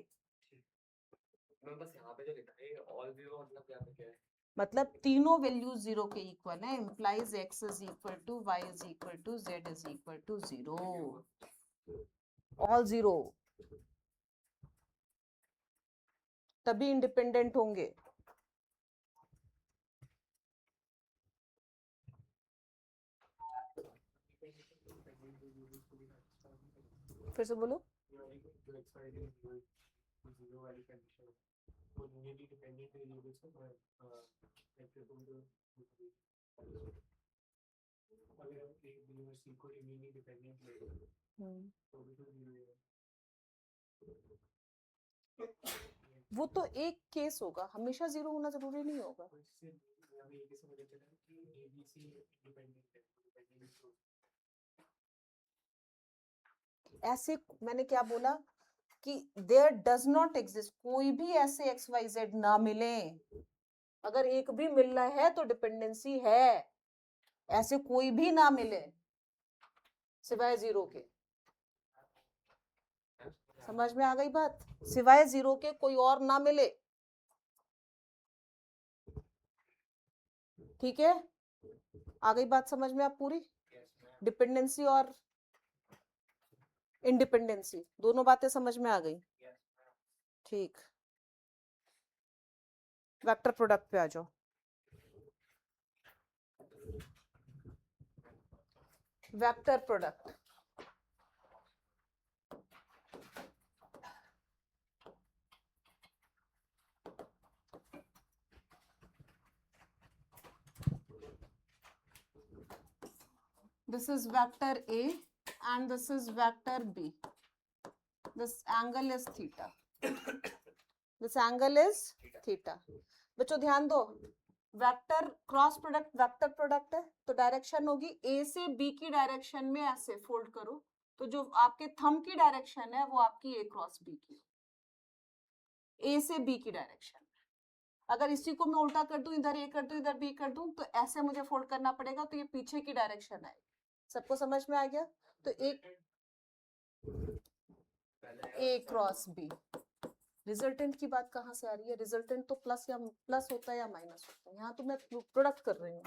मैं बस यहाँ पे जो लिखा है ऑल जीरो मतलब क्या है? मतलब तीनों वैल्यू 0 के इक्वल है, implies x is equal to y is equal to z is equal to 0, all 0, तभी इंडिपेंडेंट होंगे। फिर से बोलो। वो तो एक केस होगा, हमेशा 0 होना जरूरी नहीं होगा। ऐसे मैंने क्या बोला कि देयर डज नॉट एग्जिस्ट, कोई भी ऐसे एक्स वाई जेड ना मिले। अगर एक भी मिल रहा है तो डिपेंडेंसी है, ऐसे कोई भी ना मिले सिवाय जीरो के। समझ में आ गई बात? सिवाय जीरो के कोई और ना मिले, ठीक है? आ गई बात समझ में आप पूरी? डिपेंडेंसी और इंडिपेंडेंसी दोनों बातें समझ में आ गई? ठीक, वेक्टर प्रोडक्ट पे आ जाओ। Vector product, this is vector A and this is vector B. This angle is theta. This angle is theta. बच्चों ध्यान दो, vector cross product vector product है तो डायरेक्शन होगी A से B की डायरेक्शन में, ऐसे फोल्ड करो तो जो आपके थंब की डायरेक्शन है वो आपकी A क्रॉस B की, A से B की डायरेक्शन। अगर इसी को मैं उल्टा कर दूं, इधर A कर दूं इधर B कर दूं, तो ऐसे मुझे फोल्ड करना पड़ेगा, तो ये पीछे की डायरेक्शन आएगी। सबको समझ में आ गया? तो एक A क्रॉस B, रिजल्टेंट की बात कहाँ से आ रही है? रिजल्टेंट तो प्लस या प्लस होता है या माइनस होता है, यहाँ तो मैं प्रोडक्ट कर रही हूँ।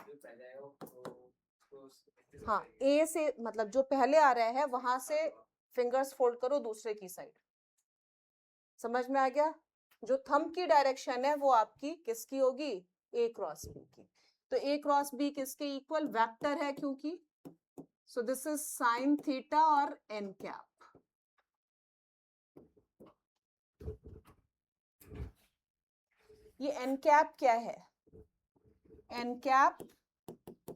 हाँ, ए से मतलब जो पहले आ रहा है वहां से फिंगर्स फोल्ड करो दूसरे की साइड। समझ में आ गया? जो थंब की डायरेक्शन है वो आपकी किसकी होगी? ए क्रॉस बी की। तो ए क्रॉस बी किसके इक्वल? वेक्टर है क्योंकि, so this is sine theta और एन कैप। ये एन कैप क्या है? N cap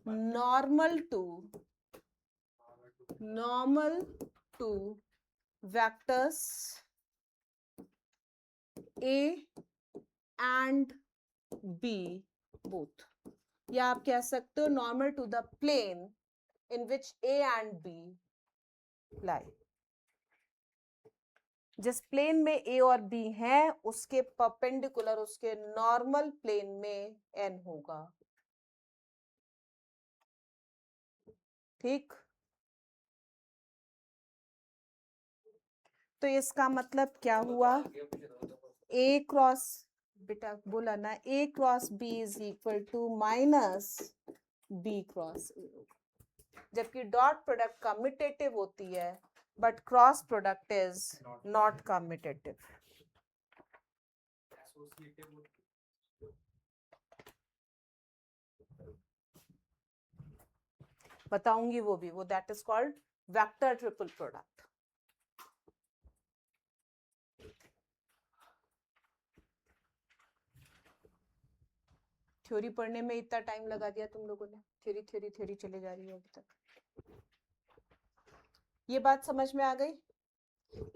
normal to vectors A and B both, या आप कह सकते हो normal to the plane in which A and B lie। जिस प्लेन में A और B हैं उसके परपेंडिकुलर, उसके नॉर्मल प्लेन में N होगा। ठीक, तो इसका मतलब क्या हुआ? A क्रॉस, बेटा बोला ना, A cross B is equal to minus B cross A, जबकि डॉट प्रोडक्ट कम्यूटेटिव होती है but cross product is not commutative. बताऊंगी वो भी, वो that is called vector triple product. Theory पढ़ने में इतना टाइम लगा दिया तुम लोगों ने, थ्योरी थ्योरी थ्योरी चले जा रही है अभी तक। ये बात समझ में आ गई?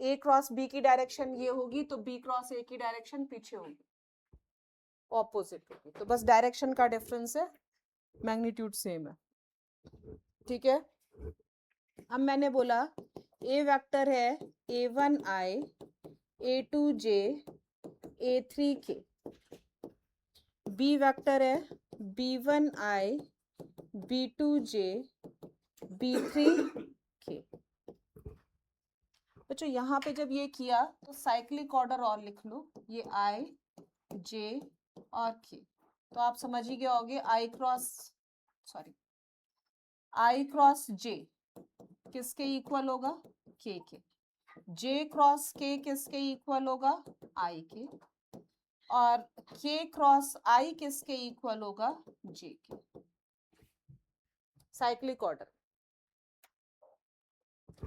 A क्रॉस B की डायरेक्शन ये होगी तो B क्रॉस A की डायरेक्शन पीछे होगी, ऑपोजिट होगी, तो बस डायरेक्शन का डिफरेंस है, मैग्नीट्यूड सेम है। ठीक है, अब मैंने बोला A वेक्टर है A1I A2J A3K, B vector है B1I B2J B3K। बच्चों यहाँ पे जब ये किया तो साइक्लिक ऑर्डर और लिख लो, ये I J और K, तो आप समझ ही गए होगे I क्रॉस J किसके इक्वल होगा? K के। J क्रॉस K किसके इक्वल होगा? I के। और K क्रॉस I किसके इक्वल होगा? J के। Cyclic order.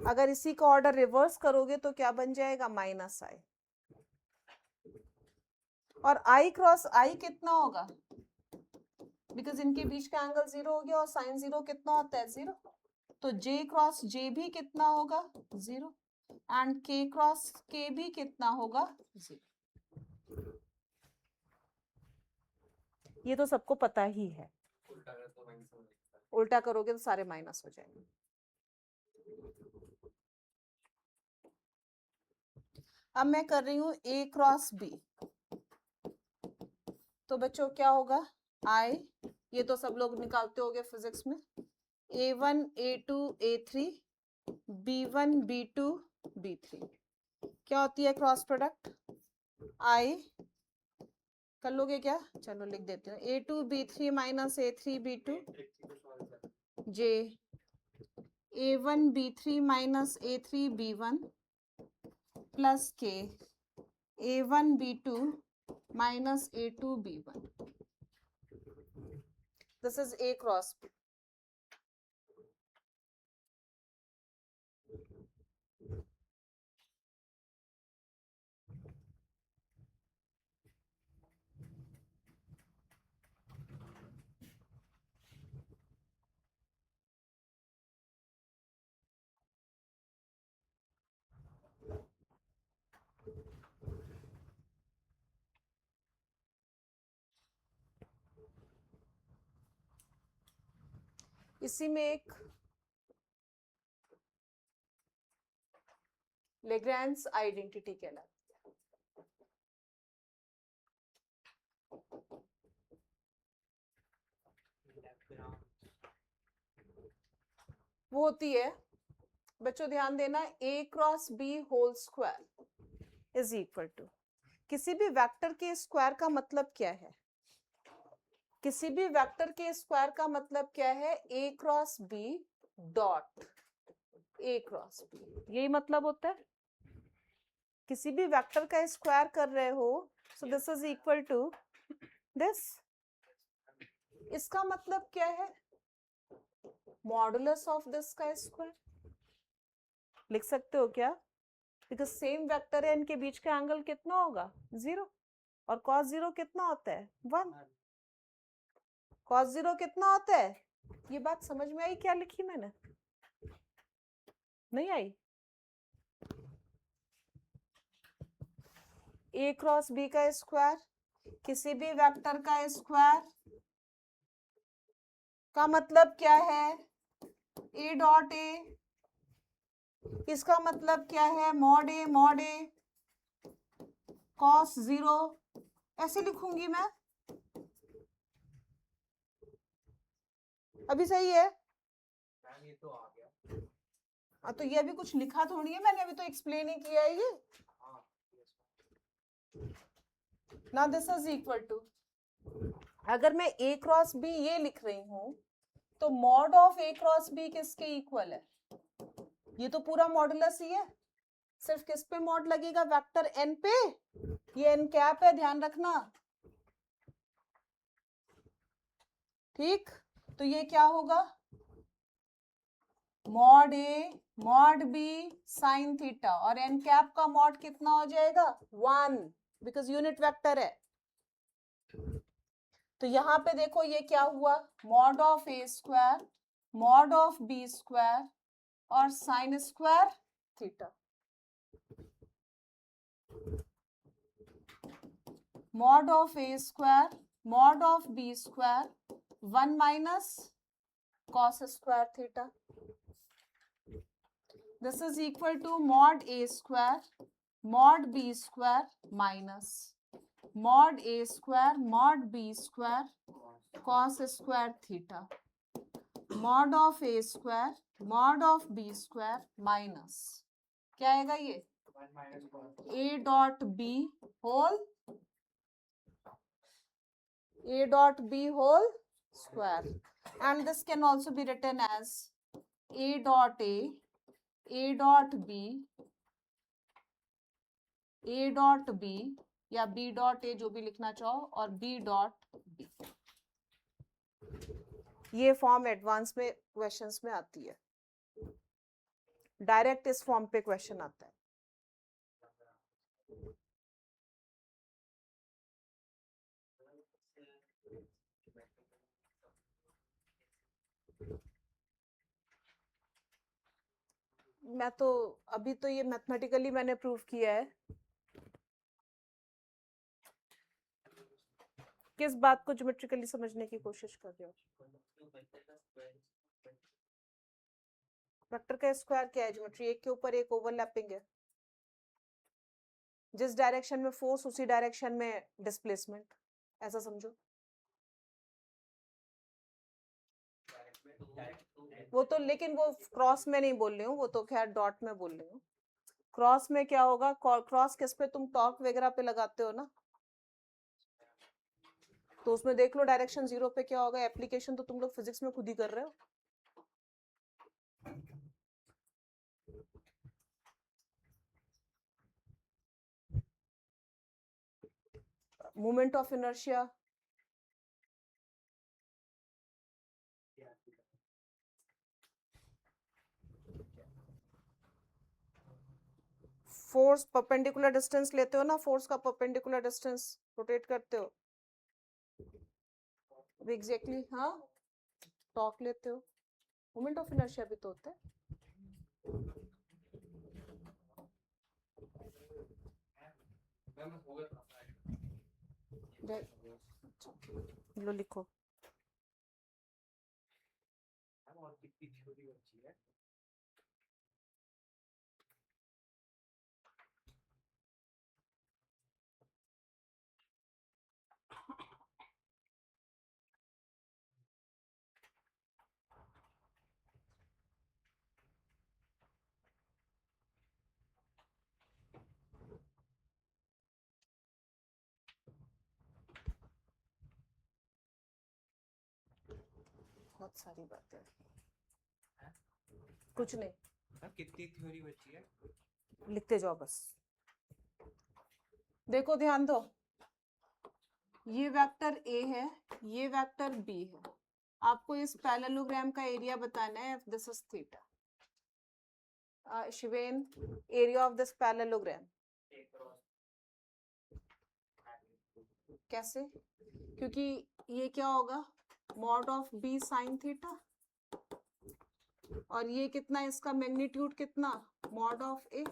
अगर इसी का ऑर्डर रिवर्स करोगे तो क्या बन जाएगा? Minus I। और I क्रॉस I कितना होगा? बिकॉज इनके बीच का एंगल 0 हो गया और साइन 0 कितना होता है? 0। तो J क्रॉस J भी कितना होगा? 0। एंड K क्रॉस K भी कितना होगा? 0। ये तो सबको पता ही है, उल्टा करोगे तो सारे माइनस हो जाएंगे। अब मैं कर रही हूँ A क्रॉस B, तो बच्चों क्या होगा, I, ये तो सब लोग निकालते होंगे फिजिक्स में, A1 A2 A3 B1 B2 B3, क्या होती है क्रॉस प्रोडक्ट, I, कर लोगे क्या, चलो लिख देते हैं, A2 B3 minus A3 B2 J A1 B3 minus A3 B1 plus K A1 B2 minus A2 B1. This is A cross B. इसी में एक लेग्रैंज आइडेंटिटी कहलाती है, वो होती है बच्चों ध्यान देना, A cross B whole square is equal to, किसी भी वेक्टर के स्क्वायर का मतलब क्या है, किसी भी वेक्टर के स्क्वायर का मतलब क्या है, A cross B dot A cross B, यही मतलब होता है, किसी भी वेक्टर का स्क्वायर कर रहे हो, so this is equal to this, इसका मतलब क्या है, मॉडुलस ऑफ दिस का स्क्वायर, लिख सकते हो क्या, बिकॉज सेम वेक्टर है, इनके बीच का एंगल कितना होगा, 0, और cos 0 कितना होता है, 1, cos 0 कितना होता है, ये बात समझ में आई क्या लिखी मैंने, नहीं आई, A क्रॉस B का स्क्वायर, किसी भी वेक्टर का स्क्वायर का मतलब क्या है, A डॉट A, इसका मतलब क्या है, मॉड A cos 0, ऐसे लिखूंगी मैं, अभी सही है, ये तो आ गया, तो ये अभी कुछ लिखा थोड़ी है मैंने, अभी तो एक्सप्लेन ही किया है ये ना, दिस इज इक्वल टू, अगर मैं A क्रॉस B ये लिख रही हूं, तो mod of A cross B किसके इक्वल है, ये तो पूरा मॉडुलस ही है, सिर्फ किस पे मॉड लगेगा, वेक्टर n पे, ये n कैप है, ध्यान रखना, ठीक, तो ये क्या होगा, mod A mod B sign theta, और n कैप का मॉड कितना हो जाएगा, 1, बिकॉज यूनिट वेक्टर है, तो यहां पे देखो ये क्या हुआ, mod of A square mod of B square और sine square theta, mod of A square mod of B square 1 minus cos square theta, this is equal to mod A square mod B square minus mod A square mod B square cos square theta, mod of A square mod of B square minus, क्या आएगा ये, A dot B whole A dot B whole square, and this can also be written as A dot A dot B, A dot B या B dot A जो भी लिखना चाहो, और B dot B, ये फॉर्म एडवांस में questions में आती है, डायरेक्ट इस फॉर्म पे क्वेश्चन आता है, मैं तो अभी तो ये मैथमेटिकली मैंने प्रूव किया है, किस बात को ज्योमेट्रिकली समझने की कोशिश कर रहे हो, वेक्टर का स्क्वायर क्या है, ज्योमेट्री एक के ऊपर एक ओवरलैपिंग है, जिस डायरेक्शन में फोर्स उसी डायरेक्शन में डिस्प्लेसमेंट, ऐसा समझो। वो तो लेकिन वो क्रॉस में नहीं बोल रही हूँ, वो तो खैर डॉट में बोल रही हूँ। क्रॉस में क्या होगा, क्रॉस किस पे तुम टॉर्क वगैरह पे लगाते हो ना, तो उसमें देख लो डायरेक्शन 0 पे क्या होगा। एप्लीकेशन तो तुम लोग फिजिक्स में खुद ही कर रहे हो। Moment of inertia, force perpendicular distance लेते हो ना, फोर्स का परपेंडिकुलर डिस्टेंस रोटेट करते हो एग्जैक्टली। हाँ, टॉर्क लेते हो, मोमेंट ऑफ इनर्शिया भी तो होता है। लो लिखो। और कितनी छोटी बच्ची है। बहुत सारी बातें, कुछ नहीं, कितनी थ्योरी बची है, लिखते जाओ बस। देखो ध्यान दो, ये वेक्टर ए है, ये वेक्टर बी है। आपको इस पैरेललोग्राम का एरिया बताना है, this is theta. Shiven, area of this parallelogram कैसे, क्योंकि ये क्या होगा, mod of B sine theta, और ये कितना, इसका मैग्नीट्यूड कितना, मॉड ऑफ ए।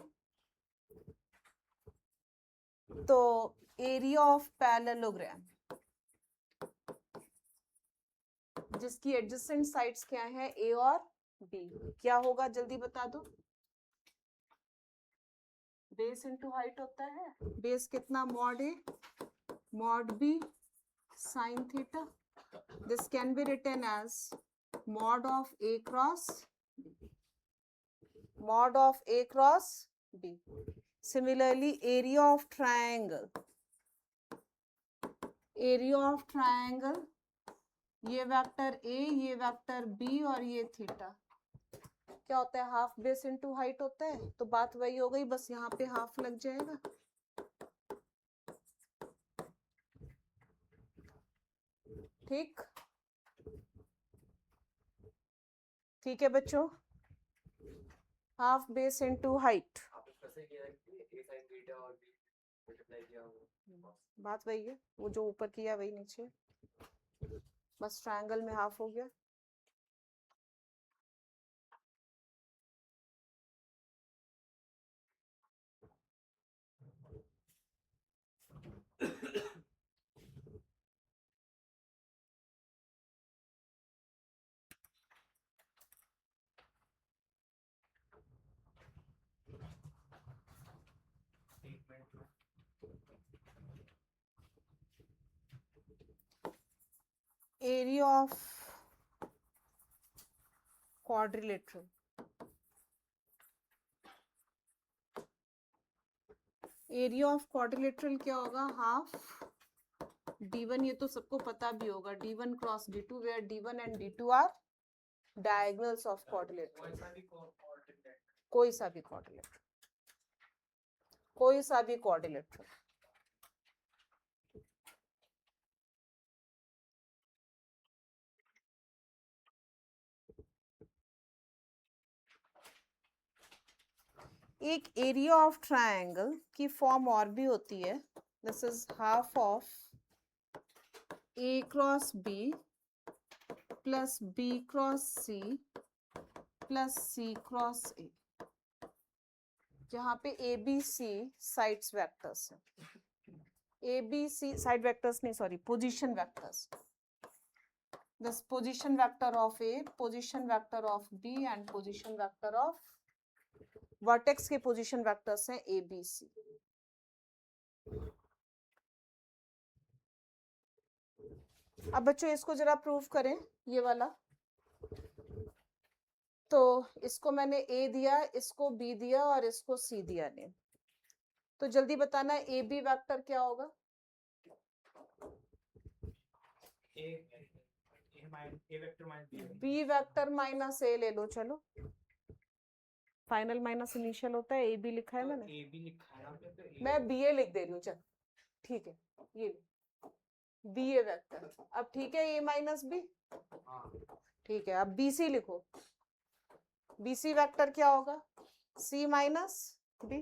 तो एरिया ऑफ पैरेललोग्राम जिसकी एडजेसेंट साइड्स क्या है, ए और बी, क्या होगा जल्दी बता दो। बेस इनटू हाइट होता है, बेस कितना, mod A mod B sine theta. This can be written as mod of A cross mod of A cross B. Similarly, area of triangle, area of triangle, ये vector A, ये vector B और ये theta क्या होता है, half base into height होता है। तो बात वही हो गई, बस यहाँ पे हाफ लग जाएगा। ठीक, ठीक है बच्चों, हाफ बेस इनटू हाइट, बात वही है, वो जो ऊपर किया वही नीचे, बस ट्रायंगल में हाफ हो गया। Area of quadrilateral, area of quadrilateral क्या होगा, हाफ d1, ये तो सबको पता भी होगा, d1 cross d2 where d1 and d2 are diagonals of quadrilateral. कोई सा भी क्वाड्रिलेटरल, कोई सा भी क्वाड्रिलेटरल। एक एरिया ऑफ ट्रायंगल की फॉर्म और भी होती है, this is half of A cross B plus B cross C plus C cross A, जहां पे A B C sides vectors है, A B C side vectors नहीं, sorry, position vectors. This position vector of A, position vector of B and position vector of vertex के position vectors हैं A B C. अब बच्चों इसको जरा prove करें, ये वाला। तो इसको मैंने ए दिया, इसको बी दिया और इसको सी दिया ने। तो जल्दी बताना ए बी वेक्टर क्या होगा? बी वेक्टर माइनस ए ले लो, चलो। फाइनल माइनस इनिशियल होता है, ए बी लिखा है मैंने। ए बी लिखा है ना, तो मैं बी ए लिख दे रही हूँ, चल ठीक है, ये बी ए वेक्टर। अब ठीक है, ए माइनस बी, ठीक है। अब बी सी लिखो, बी सी वेक्टर क्या होगा? C minus B.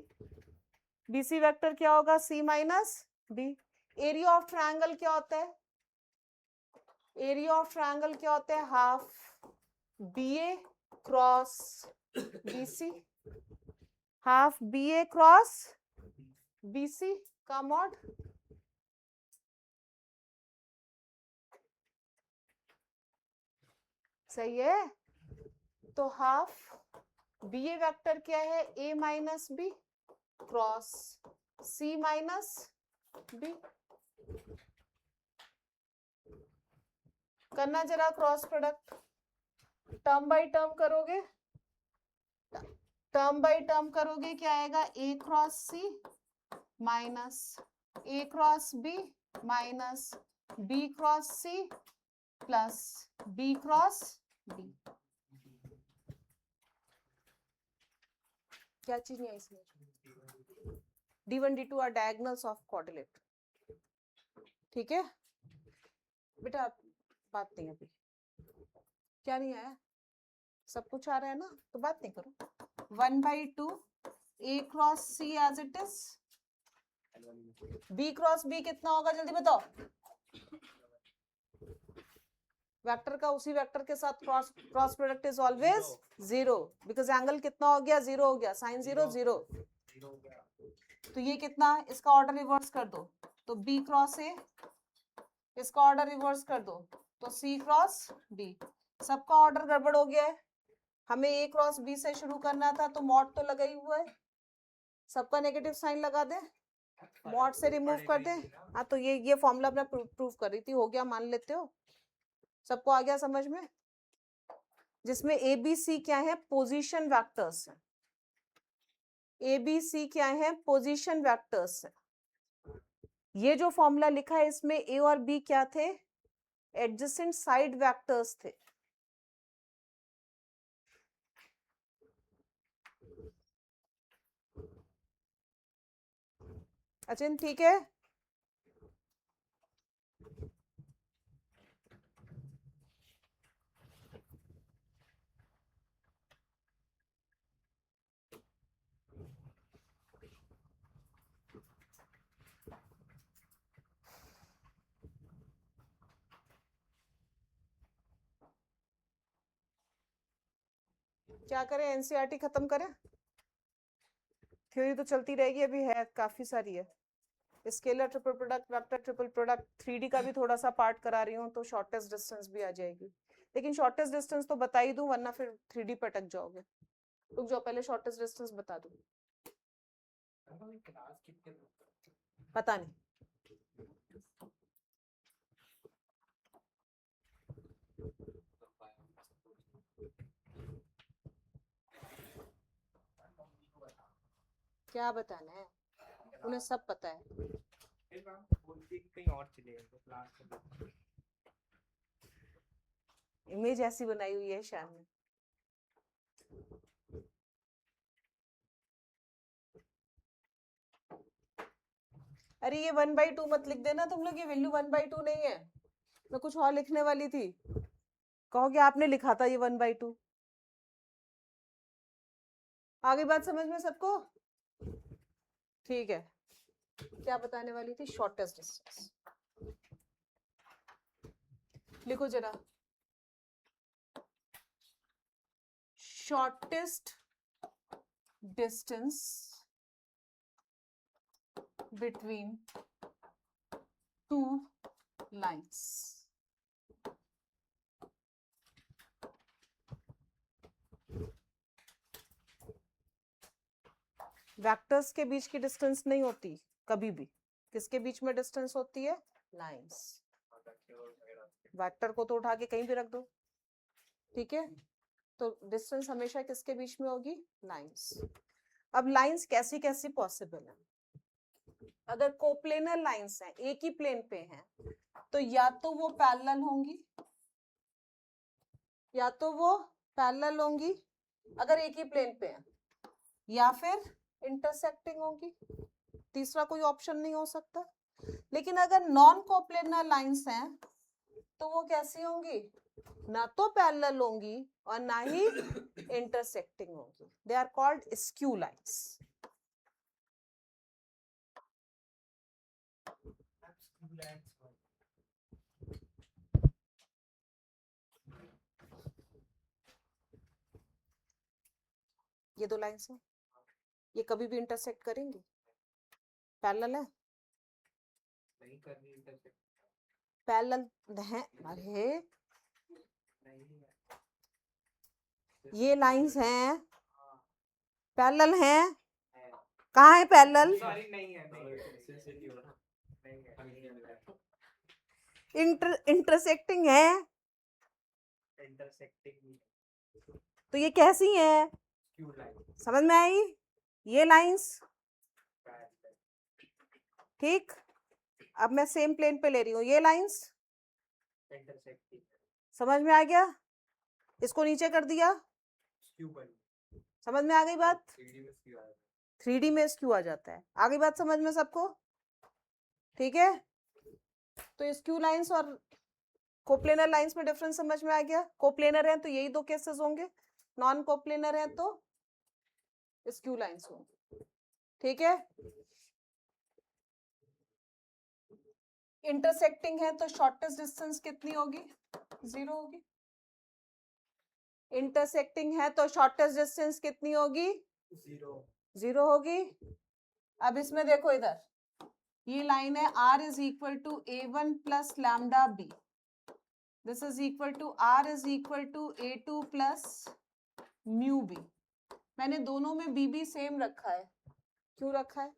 B C vector क्या होगा? C minus B. Area of triangle क्या होता है? एरिया ऑफ ट्रायंगल क्या होता है? Half B A cross B C, half B A cross B C का मॉड। सही है। तो हाफ बी ए वेक्टर क्या है? A minus B cross C minus B. करना जरा cross product, term by term करोगे, टर्म बाय टर्म करोगे क्या आएगा? A cross C minus A cross B minus B cross C plus B cross B. क्या चीज नहीं है इसमें? D1 D2 are diagonals of quadrilateral. ठीक है बेटा, बात नहीं अभी, क्या नहीं आया? सब कुछ आ रहा है ना, तो बात नहीं करो। 1/2 A cross C as it is, B cross B कितना होगा जल्दी बताओ? वेक्टर का उसी वेक्टर के साथ cross product is always 0, because angle कितना हो गया? 0 हो गया, साइन 0 0। तो ये कितना, इसका ऑर्डर रिवर्स कर दो, तो बी क्रॉस ए, इसका ऑर्डर रिवर्स कर दो तो सी क्रॉस बी। सबका ऑर्डर गड़बड़ हो गया है, हमें ए क्रॉस बी से शुरू करना था, तो मॉड तो लगा ही हुआ है, सबका नेगेटिव साइन लगा दे, मॉड से रिमूव कर दे। हाँ, तो ये फॉर्मूला मैं प्रूव कर रही थी, हो गया, मान लेते हो? सबको आ गया समझ में? जिसमें ए बी सी क्या है? पोजीशन वेक्टर्स है। ए बी सी क्या है? पोजीशन वेक्टर्स है। ये जो फॉर्मूला लिखा है इसमें ए और बी क्या थे? एडजेसेंट साइड वेक्टर्स थे। अचिन ठीक है? क्या करें, एनसीईआरटी खत्म करें? थ्योरी तो चलती रहेगी, अभी है काफी सारी है। Scalar triple product, vector triple product, 3D का भी थोड़ा सा पार्ट करा रही हूँ, तो शॉर्टेस्ट डिस्टेंस भी आ जाएगी। लेकिन शॉर्टेस्ट डिस्टेंस तो बता ही दूं, वरना फिर 3D पे अटक जाओगे। रुक जाओ, पहले शॉर्टेस्ट डिस्टेंस बता दूं। पता नहीं, क्या बताना है, उन्हें सब पता है। कहीं और चले गए, इमेज ऐसी बनाई हुई है शाम में। अरे ये 1/2 मत लिख देना तुम लोग, ये वैल्यू 1/2 नहीं है, मैं कुछ और लिखने वाली थी। कहोगे आपने लिखा था ये 1/2। आगे बात समझ में सबको? ठीक है, क्या बताने वाली थी? Shortest distance. लिखो जरा, shortest distance between two lines. Vectors के बीच की डिस्टेंस नहीं होती कभी भी, किसके बीच में डिस्टेंस होती है? लाइंस। वेक्टर को तो उठा के कहीं भी रख दो, ठीक है। तो डिस्टेंस हमेशा किसके बीच में होगी? लाइंस। अब लाइंस कैसी कैसी पॉसिबल है? अगर कोप्लेनर लाइंस हैं, एक ही प्लेन पे हैं, तो या तो वो पैरेलल होंगी, या तो वो पैरेलल होंगी अगर एक ही प्लेन पे हैं, या फिर इंटरसेक्टिंग होंगी। तीसरा कोई ऑप्शन नहीं हो सकता। लेकिन अगर नॉन कोप्लेनर लाइंस हैं तो वो कैसी होंगी? ना तो पैरेलल होंगी और ना ही इंटरसेक्टिंग होंगी। They are called skew lines. ये दो लाइंस हैं, ये कभी भी इंटरसेक्ट करेंगी? पैरेलल है? नहीं कर रही इंटरसेक्ट। पैरेलल है? अरे नहीं है। ये लाइंस हैं, पैरेलल हैं? है। कहाँ है पैरेलल? सॉरी नहीं है, नहीं है। इंटरसेक्टिंग है? इंटरसेक्टिंग तो ये कैसी है? Skew line. समझ में आई? ये लाइंस, ठीक। अब मैं सेम प्लेन पे ले रही हूँ, ये लाइंस इंटरसेक्टिंग समझ में आ गया? इसको नीचे कर दिया, स्क्यू बनी। समझ में आ गई बात? 3D में स्क्यू आ जाता 3D में स्क्यू आ जाता है। आ गई बात समझ में सबको? ठीक है। तो स्क्यू लाइंस और कोप्लेनर लाइंस में डिफरेंस समझ में आ गया? कोप्लेनर है तो यही दो केसेस होंगे, नॉन कोप्लेनर है तो स्क्यू लाइंस होंगे, ठीक है। इंटरसेक्टिंग है तो शॉर्टेस्ट डिस्टेंस कितनी होगी? 0 होगी। इंटरसेक्टिंग है तो शॉर्टेस्ट डिस्टेंस कितनी होगी? 0 होगी। अब इसमें देखो, इधर ये लाइन है r is equal to a1 plus lambda b, this is equal to r is equal to a2 plus mu b। मैंने दोनों में b सेम रखा है। क्यों रखा है?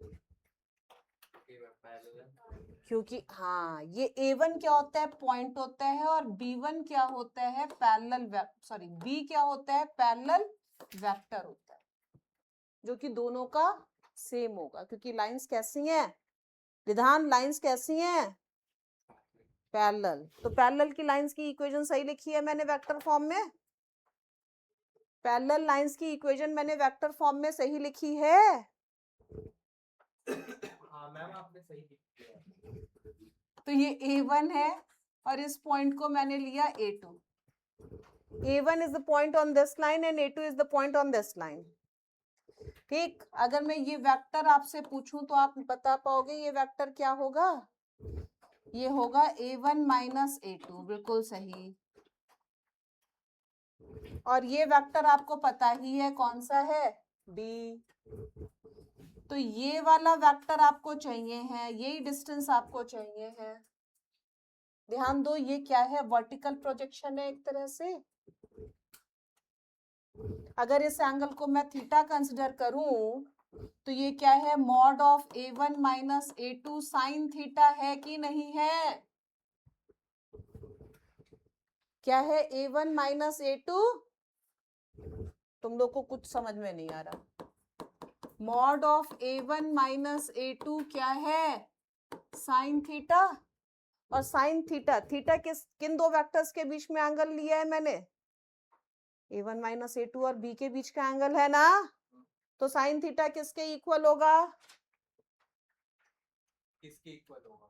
क्योंकि हाँ, ये a1 क्या होता है? पॉइंट होता है, और b1 क्या होता है? पैरेलल, सॉरी b क्या होता है? पैरेलल वेक्टर होता है, जो कि दोनों का सेम होगा। क्योंकि लाइंस कैसी हैं विधान? लाइंस कैसी हैं? पैरेलल। तो पैरेलल की लाइंस की इक्वेशन सही लिखी है मैंने वेक्टर फॉर्म में? पैरेलल लाइंस की इक्वेशन मैंने वेक्टर फॉर्म में सही लिखी है? हाँ मैम, आपने सही लिखी है। तो ये a1 है और इस पॉइंट को मैंने लिया a2। a1 is the point on this line and a2 is the point on this line, ठीक। अगर मैं ये वेक्टर आपसे पूछूं तो आप बता पाओगे ये वेक्टर क्या होगा? ये होगा a1 माइनस a2, बिल्कुल सही। और ये वेक्टर आपको पता ही है कौन सा है? b। तो ये वाला वेक्टर आपको चाहिए है, यही डिस्टेंस आपको चाहिए है। ध्यान दो, ये क्या है? वर्टिकल प्रोजेक्शन है एक तरह से। अगर इस एंगल को मैं थीटा कंसिडर करूं तो ये क्या है? Mod of a1 minus a2 sine theta है कि नहीं है? क्या है? a1 minus a2। तुम लोग को कुछ समझ में नहीं आ रहा। Mod of a1 minus a2 क्या है? Sign theta. और साइन थीटा, थीटा किन दो वेक्टर्स के बीच में एंगल लिया है मैंने? a1 माइनस a2 और b के बीच का एंगल है ना। तो साइन थीटा किसके इक्वल होगा? किसके इक्वल होगा?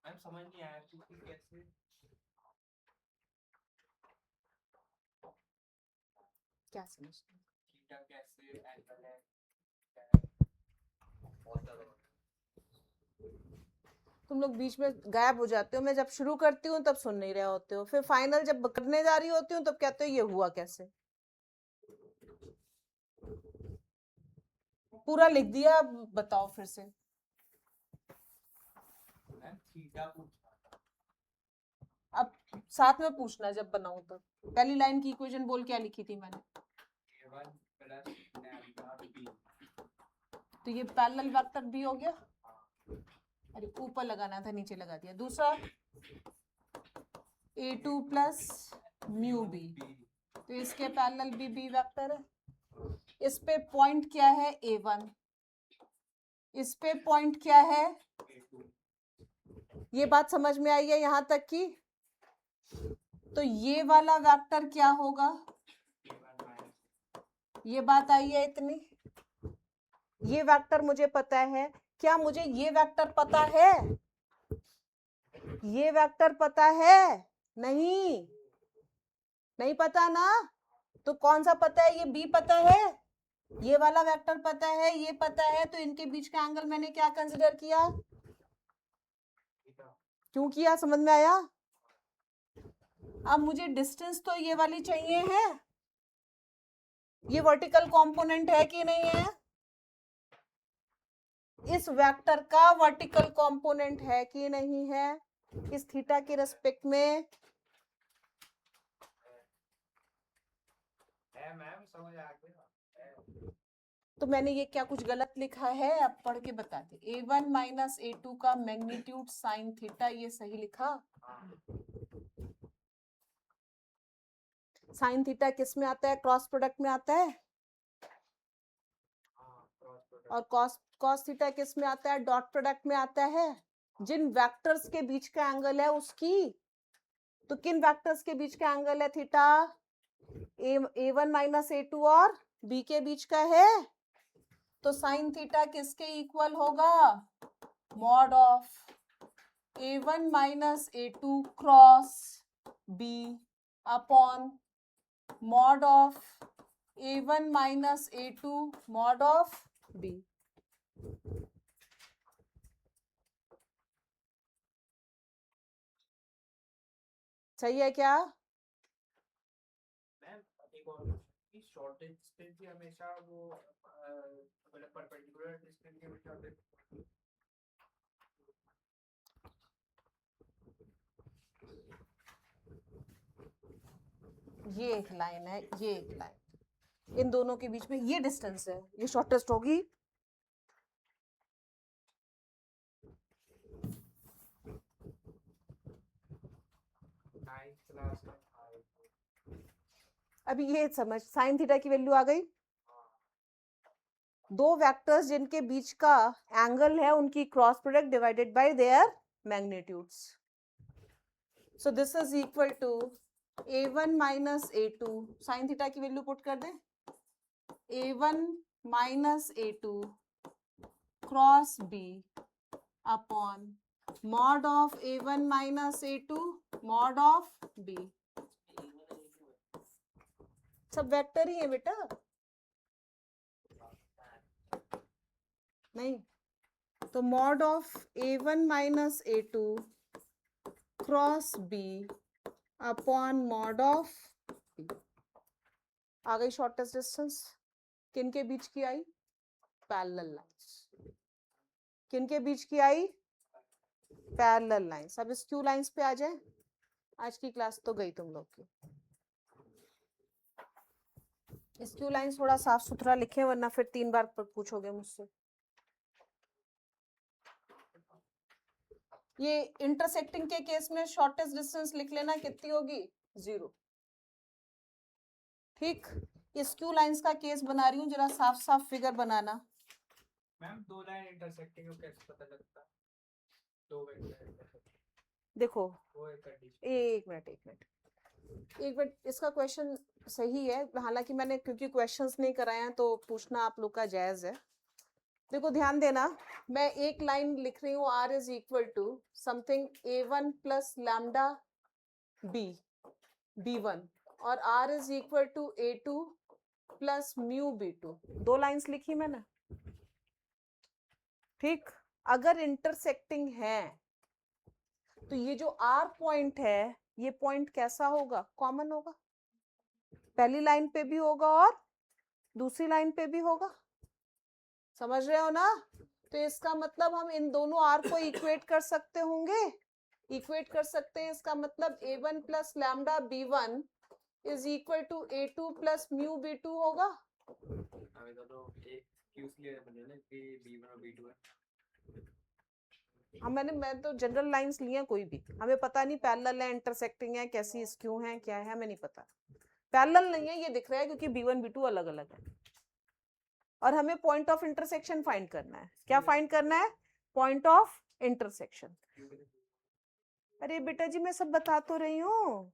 मैम समझ नहीं आया कि कैसे। क्या समझते? थीटा कैसे एंगल है? तुम लोग बीच में गायब हो जाते हो। मैं जब शुरू करती हूँ तब सुन नहीं रहे होते हो, फिर फाइनल जब करने जा रही होती हूँ तब कहते हो ये हुआ कैसे। पूरा लिख दिया, अब बताओ फिर से। मैम थीटा पूछना था। अब साथ में पूछना जब बनाऊं तब। पहली लाइन की इक्वेशन बोल क्या लिखी थी मैंने? a1 plus lambda b। तो ये पैरेलल वेक्टर बी हो गया। अरे ऊपर लगाना था, नीचे लगा दिया। दूसरा a2 प्लस म्यू बी, तो इसके पैरेलल भी बी वेक्टर है। इस पे पॉइंट क्या है a1, इस पे पॉइंट क्या है, ये बात समझ में आई है यहां तक की? तो ये वाला वेक्टर क्या होगा, ये बात आई है इतनी। ये वेक्टर मुझे पता है, क्या मुझे ये वेक्टर पता है? ये वेक्टर पता है? नहीं, नहीं पता ना। तो कौन सा पता है? ये बी पता है, ये वाला वेक्टर पता है, ये पता है। तो इनके बीच का एंगल मैंने क्या कंसिडर किया? क्यों किया, समझ में आया? अब मुझे डिस्टेंस तो ये वाली चाहिए है, ये वर्टिकल कंपोनेंट है कि नहीं है? इस वेक्टर का वर्टिकल कंपोनेंट है कि नहीं है इस थीटा के रेस्पेक्ट में? मैम समझ आ गया। तो मैंने ये क्या कुछ गलत लिखा है? अब पढ़ के बताते। a1 माइनस a2 का मैग्नीट्यूड साइन थीटा, ये सही लिखा? साइन थीटा किस में आता है? क्रॉस प्रोडक्ट में आता है। और कॉस थीटा किस में आता है? डॉट प्रोडक्ट में आता है। जिन वेक्टर्स के बीच का एंगल है उसकी। तो किन वेक्टर्स के बीच का एंगल है थीटा? a1 माइनस a2 और b के बीच का है। तो साइन थीटा किसके इक्वल होगा? Mod of a1 minus a2 cross b upon mod of a1 minus a2 mod of b। सही है क्या? मैम एक और कि शॉर्टेज डिस्टेंस भी हमेशा वो मतलब परपेंडिकुलर डिस्टेंस के हमेशा ये एक लाइन है, ये एक लाइन, इन दोनों के बीच में ये डिस्टेंस है, ये शॉर्टेस्ट होगी। अभी ये समझ, साइन थीटा की वैल्यू आ गई। दो वेक्टर्स जिनके बीच का एंगल है उनकी cross product divided by their magnitudes. So this is equal to a1 minus a2, sine theta की वैल्यू पुट कर दे, a1 minus a2 cross b upon mod of a1 minus a2 mod of b। सब vector ही है बेटा, नहीं तो mod of a1 minus a2 cross b upon mod of b। आ गई शॉर्टेस्ट डिस्टेंस। किन के बीच की आई? Parallel lines. किन के बीच की आई? Parallel lines. अब इस क्यू लाइंस पे आ जाए। आज की क्लास तो गई तुम लोग की। इस क्यू लाइंस थोड़ा साफ सुथरा लिखे, वरना फिर 3 बार पूछोगे मुझसे। ये इंटरसेक्टिंग के केस में शॉर्टेस्ट डिस्टेंस लिख लेना, कितनी होगी? 0। ठीक, इस क्यू लाइंस का केस बना रही हूँ, जरा साफ साफ फिगर बनाना। मैम दो लाइन इंटरसेक्टिंग को कैसे पता लगता है? दो वेक्टर देखो, वो एक मिनट, इसका क्वेश्चन सही है, हालांकि मैंने क्योंकि क्वेश्चंस नहीं कराए हैं तो पूछना आप लोग का जायज है। देखो ध्यान देना, मैं एक लाइन लिख रही हूँ, r is equal to something a1 plus lambda b b1 और r is equal to a2 plus mu b2। दो लाइंस लिखी मैंने। ठीक, अगर इंटरसेक्टिंग है तो ये जो r पॉइंट है, ये पॉइंट कैसा होगा? कॉमन होगा, पहली लाइन पे भी होगा और दूसरी लाइन पे भी होगा। समझ रहे हो ना? तो इसका मतलब हम इन दोनों r को इक्वेट कर सकते होंगे, इक्वेट कर सकते हैं। इसका मतलब a1 plus lambda b1 is equal to a2 plus mu b2 होगा। क्लियर बने ना कि B1 और B2 है। मैं तो जनरल लाइंस ली हैं कोई भी, हमें पता नहीं पैरेलल है, इंटरसेक्टिंग है, कैसी स्क्यू है, क्या है, हमें नहीं पता। पैरेलल नहीं है ये दिख रहा है क्योंकि B1 B2 अलग अलग है, और हमें पॉइंट ऑफ इंटरसेक्शन फाइंड करना है। क्या फाइंड करना है? Point of intersection. अरे बेटा जी मैं सब बता तो रही हूँ,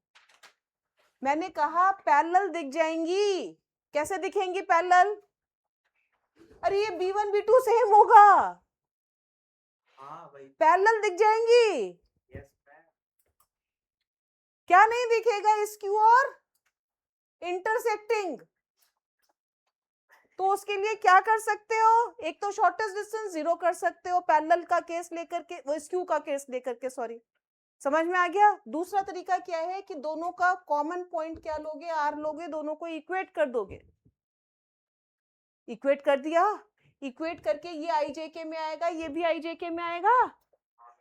मैंने कहा पैरेलल दिख जाएंगी। कैसे दिखेंगी पैरेलल? अरे ये B1 B2 सेम होगा, हाँ भाई पैरेलल दिख जाएंगी। Yes ma'am. क्या नहीं दिखेगा? स्क्यू और इंटरसेक्टिंग। तो उसके लिए क्या कर सकते हो? एक तो शॉर्टेस्ट डिस्टेंस जीरो कर सकते हो पैरेलल का केस लेकर के, वो स्क्यू का केस लेकर के, सॉरी, समझ में आ गया? दूसरा तरीका क्या है कि दोनों का कॉमन पॉइंट क्या लोगे? आर लोगे, दोनों को इक्वेट कर दोगे। इक्वेट कर दिया, इक्वेट करके ये IJK में आएगा, ये भी IJK में आएगा।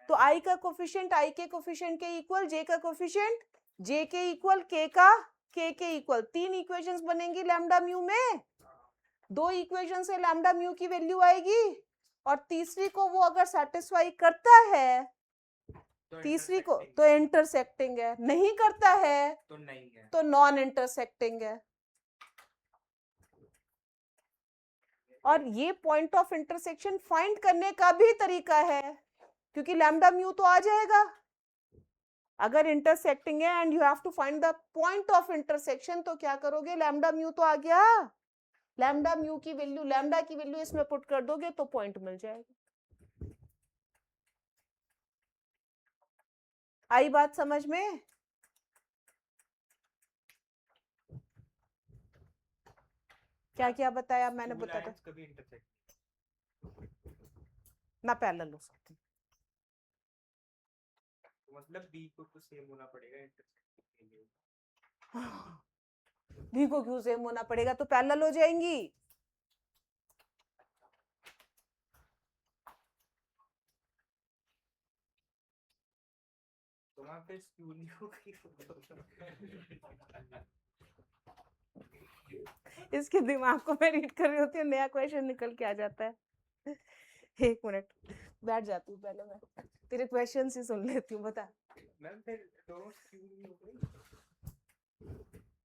तो I का कोफिशिएंट I के कोफिशिएंट के इक्वल, J का कोफिशिएंट J के इक्वल, K का K के इक्वल। 3 इक्वेशंस बनेंगी लैम्डा म्यू में। 2 इक्वेशन से लैम्डा म्यू की वैल्यू आएगी, और तीसरी को वो अगर सेटिस्फाई करता है, तीसरी को तो इंटरसेक्टिंग है, नहीं करता है तो नहीं है, तो नॉन इंटरसेक्टिंग है। और ये पॉइंट ऑफ इंटरसेक्शन फाइंड करने का भी तरीका है, क्योंकि लैम्डा म्यू तो आ जाएगा अगर इंटरसेक्टिंग है, and you have to find the point of intersection. तो क्या करोगे? लैम्डा म्यू तो आ गया, लैम्डा म्यू की वैल्यू, लैम्डा की वैल्यू इसमें पुट कर दोगे तो पॉइंट मिल जाएगा। आई बात समझ में? क्या क्या बताया मैंने? बताया कभी इंटरसेक्ट ना पैरेलल हो सकती, मतलब B को तो सेम होना पड़ेगा इंटरसेक्टिंग के लिए। भी को क्यों सेम होना पड़ेगा? तो पैरेलल हो जाएंगी। तो वहां पे स्क्यू नहीं होगी। इसके दिमाग को मैं रीड कर रही होती हूँ, नया क्वेश्चन निकल के आ जाता है। एक मिनट बैठ जाती हूँ, पहले मैं तेरे क्वेश्चन ही सुन लेती हूँ। बता मैम फिर दोनों स्क्यू नहीं हो गई?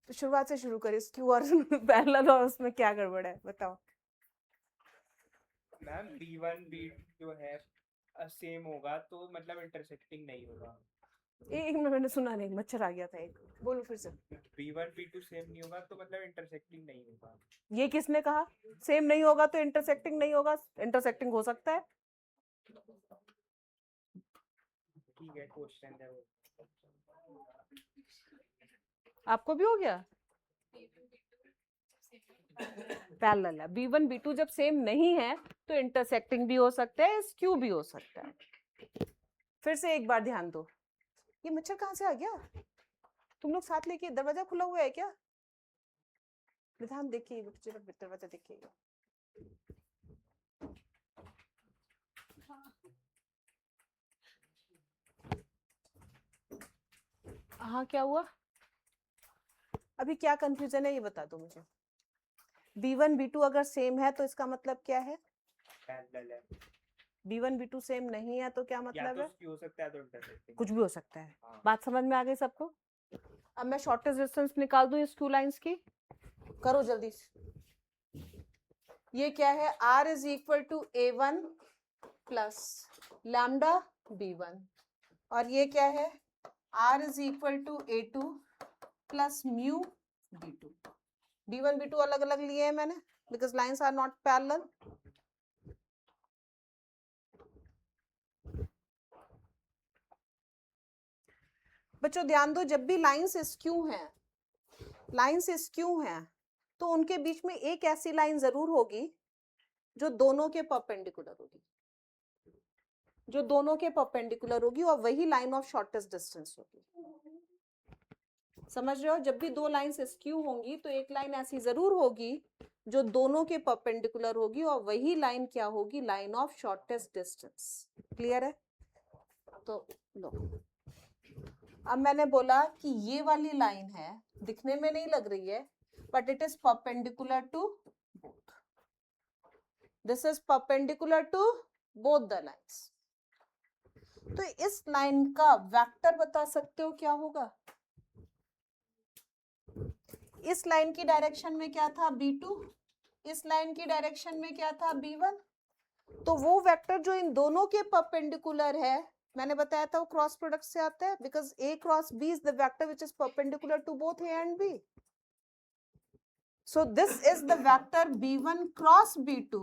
तो शुरुआत से शुरू करिए, स्क्यू और पैरेलल और उसमें क्या गड़बड़ है बताओ। मैम B1 B2 जो है सेम होगा तो मतलब इंटरसेक्टिंग नहीं होगा। एक मिनट, मैंने सुना नहीं, मच्छर आ गया था एक। बोलो फिर से। B1 B2 सेम नहीं होगा तो मतलब इंटरसेक्टिंग नहीं होगा। ये किसने कहा? सेम नहीं होगा तो इंटरसेक्टिंग नहीं होगा? इंटरसेक्टिंग हो सकता है। ठीक है, क्वेश्चन है वो। आपको भी हो गया? पैरेलल है, B1 B2 जब सेम नहीं है तो इंटरसेक्टिंग भी हो सकता है, स्क्यू भी हो सकता है। फिर से एक बार ध्यान दो। ये मच्छर कहाँ से आ गया? तुम लोग साथ लेके, दरवाजा खुला हुआ है क्या? ध्यान देखिए, दरवाजा देखिएगा। हाँ क्या हुआ? अभी क्या कंफ्यूजन है ये बता दो मुझे। B1 B2 अगर सेम है तो इसका मतलब क्या है? पैरेलल है। B1 B2 सेम नहीं है तो क्या मतलब है? स्क्यू हो सकता है तो इंटरसेक्टिंग कुछ भी हो सकता है। हाँ। बात समझ में आ गई सबको? अब मैं शॉर्टेस्ट डिस्टेंस निकाल दूं इस टू लाइंस की, करो जल्दी से। ये क्या है? R is equal to A1 plus lambda B1, और ये क्या है? R is equal to A2 plus mu B2। B1 B2 अलग अलग लिए हैं मैंने, because lines are not parallel. बच्चों ध्यान दो, जब भी लाइंस स्क्यू हैं, लाइंस स्क्यू हैं, तो उनके बीच में एक ऐसी लाइन जरूर होगी जो दोनों के परपेंडिकुलर होगी, जो दोनों के परपेंडिकुलर होगी, और वही लाइन ऑफ शॉर्टेस्ट डिस्टेंस होगी। समझ रहे हो? जब भी दो लाइंस स्क्यू होंगी तो एक लाइन ऐसी जरूर होगी जो दोनों के परपेंडिकुलर होगी, और वही लाइन क्या होगी? Line of shortest distance. Clear है? तो लो, अब मैंने बोला कि ये वाली लाइन है, दिखने में नहीं लग रही है, but it is perpendicular to both. This is perpendicular to both the lines. तो इस लाइन का वेक्टर बता सकते हो क्या होगा? इस लाइन की डायरेक्शन में क्या था? B2, इस लाइन की डायरेक्शन में क्या था? B1। तो वो वेक्टर जो इन दोनों के परपेंडिकुलर है, मैंने बताया था वो क्रॉस प्रोडक्ट से आता है, because A cross B is the vector which is perpendicular to both A and B. So this is the vector B1 cross B2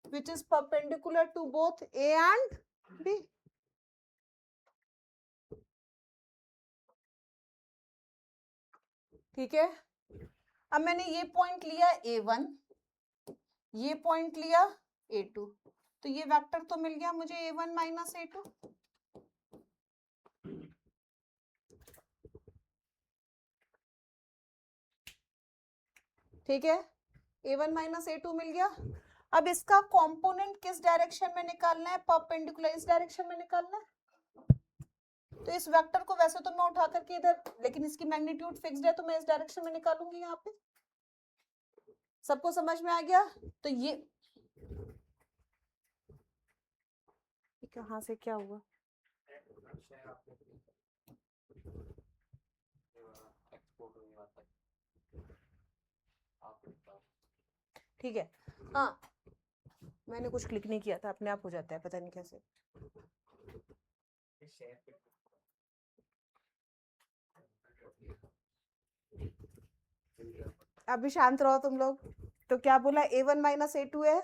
which is perpendicular to both A and B. ठीक है, अब मैंने ये point लिया A1, ये point लिया A2, तो ये वेक्टर तो मिल गया मुझे A1 माइनस A2। ठीक है, A1 माइनस A2 मिल गया। अब इसका कंपोनेंट किस डायरेक्शन में निकालना है? परपेंडिकुलर, इस डायरेक्शन में निकालना है। तो इस वेक्टर को वैसे तो मैं उठा करके इधर, लेकिन इसकी मैग्नीट्यूड फिक्स्ड है तो मैं इस डायरेक्शन में निकालूंगी यहाँ पे। सबको समझ में आ गया? तो ये कहाँ से क्या हुआ? ठीक है, हाँ मैंने कुछ क्लिक नहीं किया था, अपने आप हो जाता है, पता नहीं कैसे। अभी शांत रहो तुम लोग। तो क्या बोला? A1 माइनस A2 है।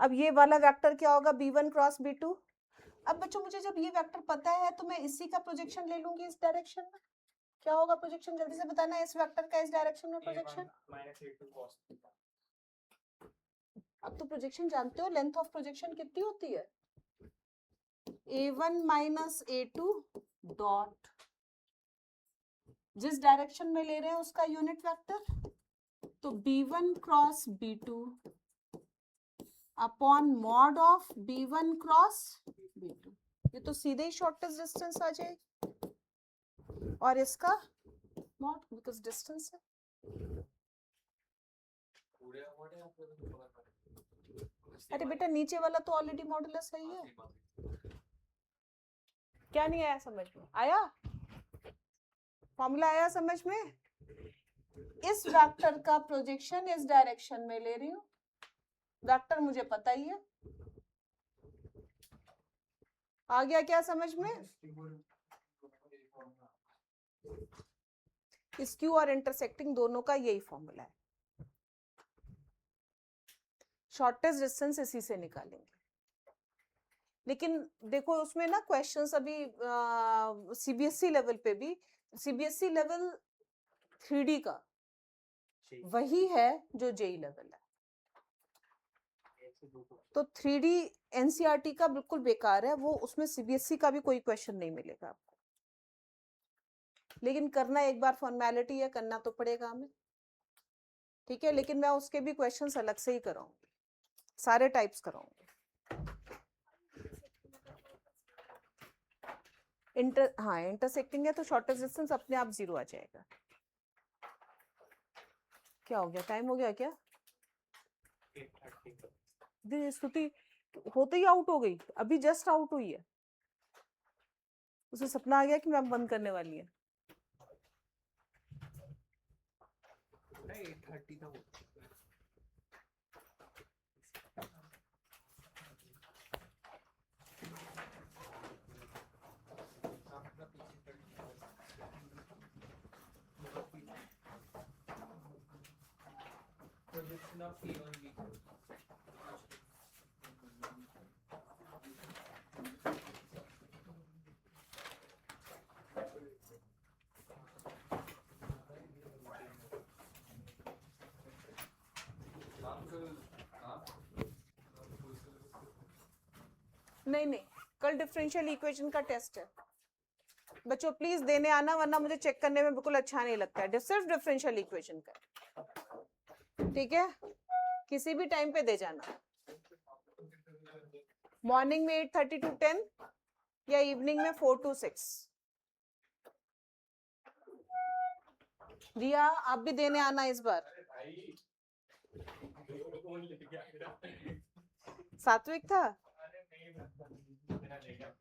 अब ये वाला वेक्टर क्या होगा? B1 cross B2। अब बच्चों मुझे जब ये वेक्टर पता है तो मैं इसी का प्रोजेक्शन ले लूंगी इस डायरेक्शन में। क्या होगा प्रोजेक्शन? जल्दी से बताना, इस वेक्टर का इस डायरेक्शन में प्रोजेक्शन। अब तो प्रोजेक्शन जानते हो, लेंथ ऑफ प्रोजेक्शन कितनी होती है? A1 माइनस A2 डॉट जिस डायरेक्शन में ले रहे हैं उसका यूनिट वेक्टर, तो B1 cross B2 upon mod of B1 cross B2। ये तो सीधे ही शॉर्टेस्ट डिस्टेंस आ जाएगी, और इसका मॉड बिकॉज डिस्टेंस है। अरे बेटा नीचे वाला तो ऑलरेडी मॉडुलस है ही है। क्या नहीं आया समझ में? आया फॉर्मूला? आया समझ में? इस वेक्टर का प्रोजेक्शन इस डायरेक्शन में ले रही हूँ, वेक्टर मुझे पता ही है। आ गया क्या समझ में? स्क्यू और इंटरसेक्टिंग दोनों का यही फॉर्मूला है। शॉर्टेस्ट डिस्टेंस इसी से निकालेंगे। लेकिन देखो उसमें ना क्वेश्चंस अभी सीबीएसई लेवल पे भी, सीबीएसई लेवल 3D का वही है जो जेई लेवल है। तो 3D एनसीईआरटी का बिल्कुल बेकार है वो, उसमें सीबीएसई का भी कोई क्वेश्चन नहीं मिलेगा आपको। लेकिन करना एक बार फॉर्मेलिटी है, करना तो पड़ेगा हमें। ठीक है, लेकिन मैं उसके भी क्वेश्चंस अलग से ही कराऊंगी, सारे टाइप्स कराऊंगी। हाँ इंटरसेक्टिंग है तो शॉर्टेस्ट डिस्टेंस अपने आप 0 आ जाएगा। क्या हो गया? टाइम हो गया क्या? स्तुति होते ही आउट हो गई, अभी जस्ट आउट हुई है। उसे सपना आ गया कि मैम बंद करने वाली है। नहीं नहीं, कल डिफरेंशियल इक्वेशन का टेस्ट है बच्चों, प्लीज देने आना, वरना मुझे चेक करने में बिल्कुल अच्छा नहीं लगता है। सिर्फ डिफरेंशियल इक्वेशन का, ठीक है? किसी भी टाइम पे दे जाना, मॉर्निंग में 8:30 to 10 या इवनिंग में 4 to 6। रिया आप भी देने आना इस बार। वो ले गया मेरा। सात्विक था। अरे नहीं, मेरा ले गया।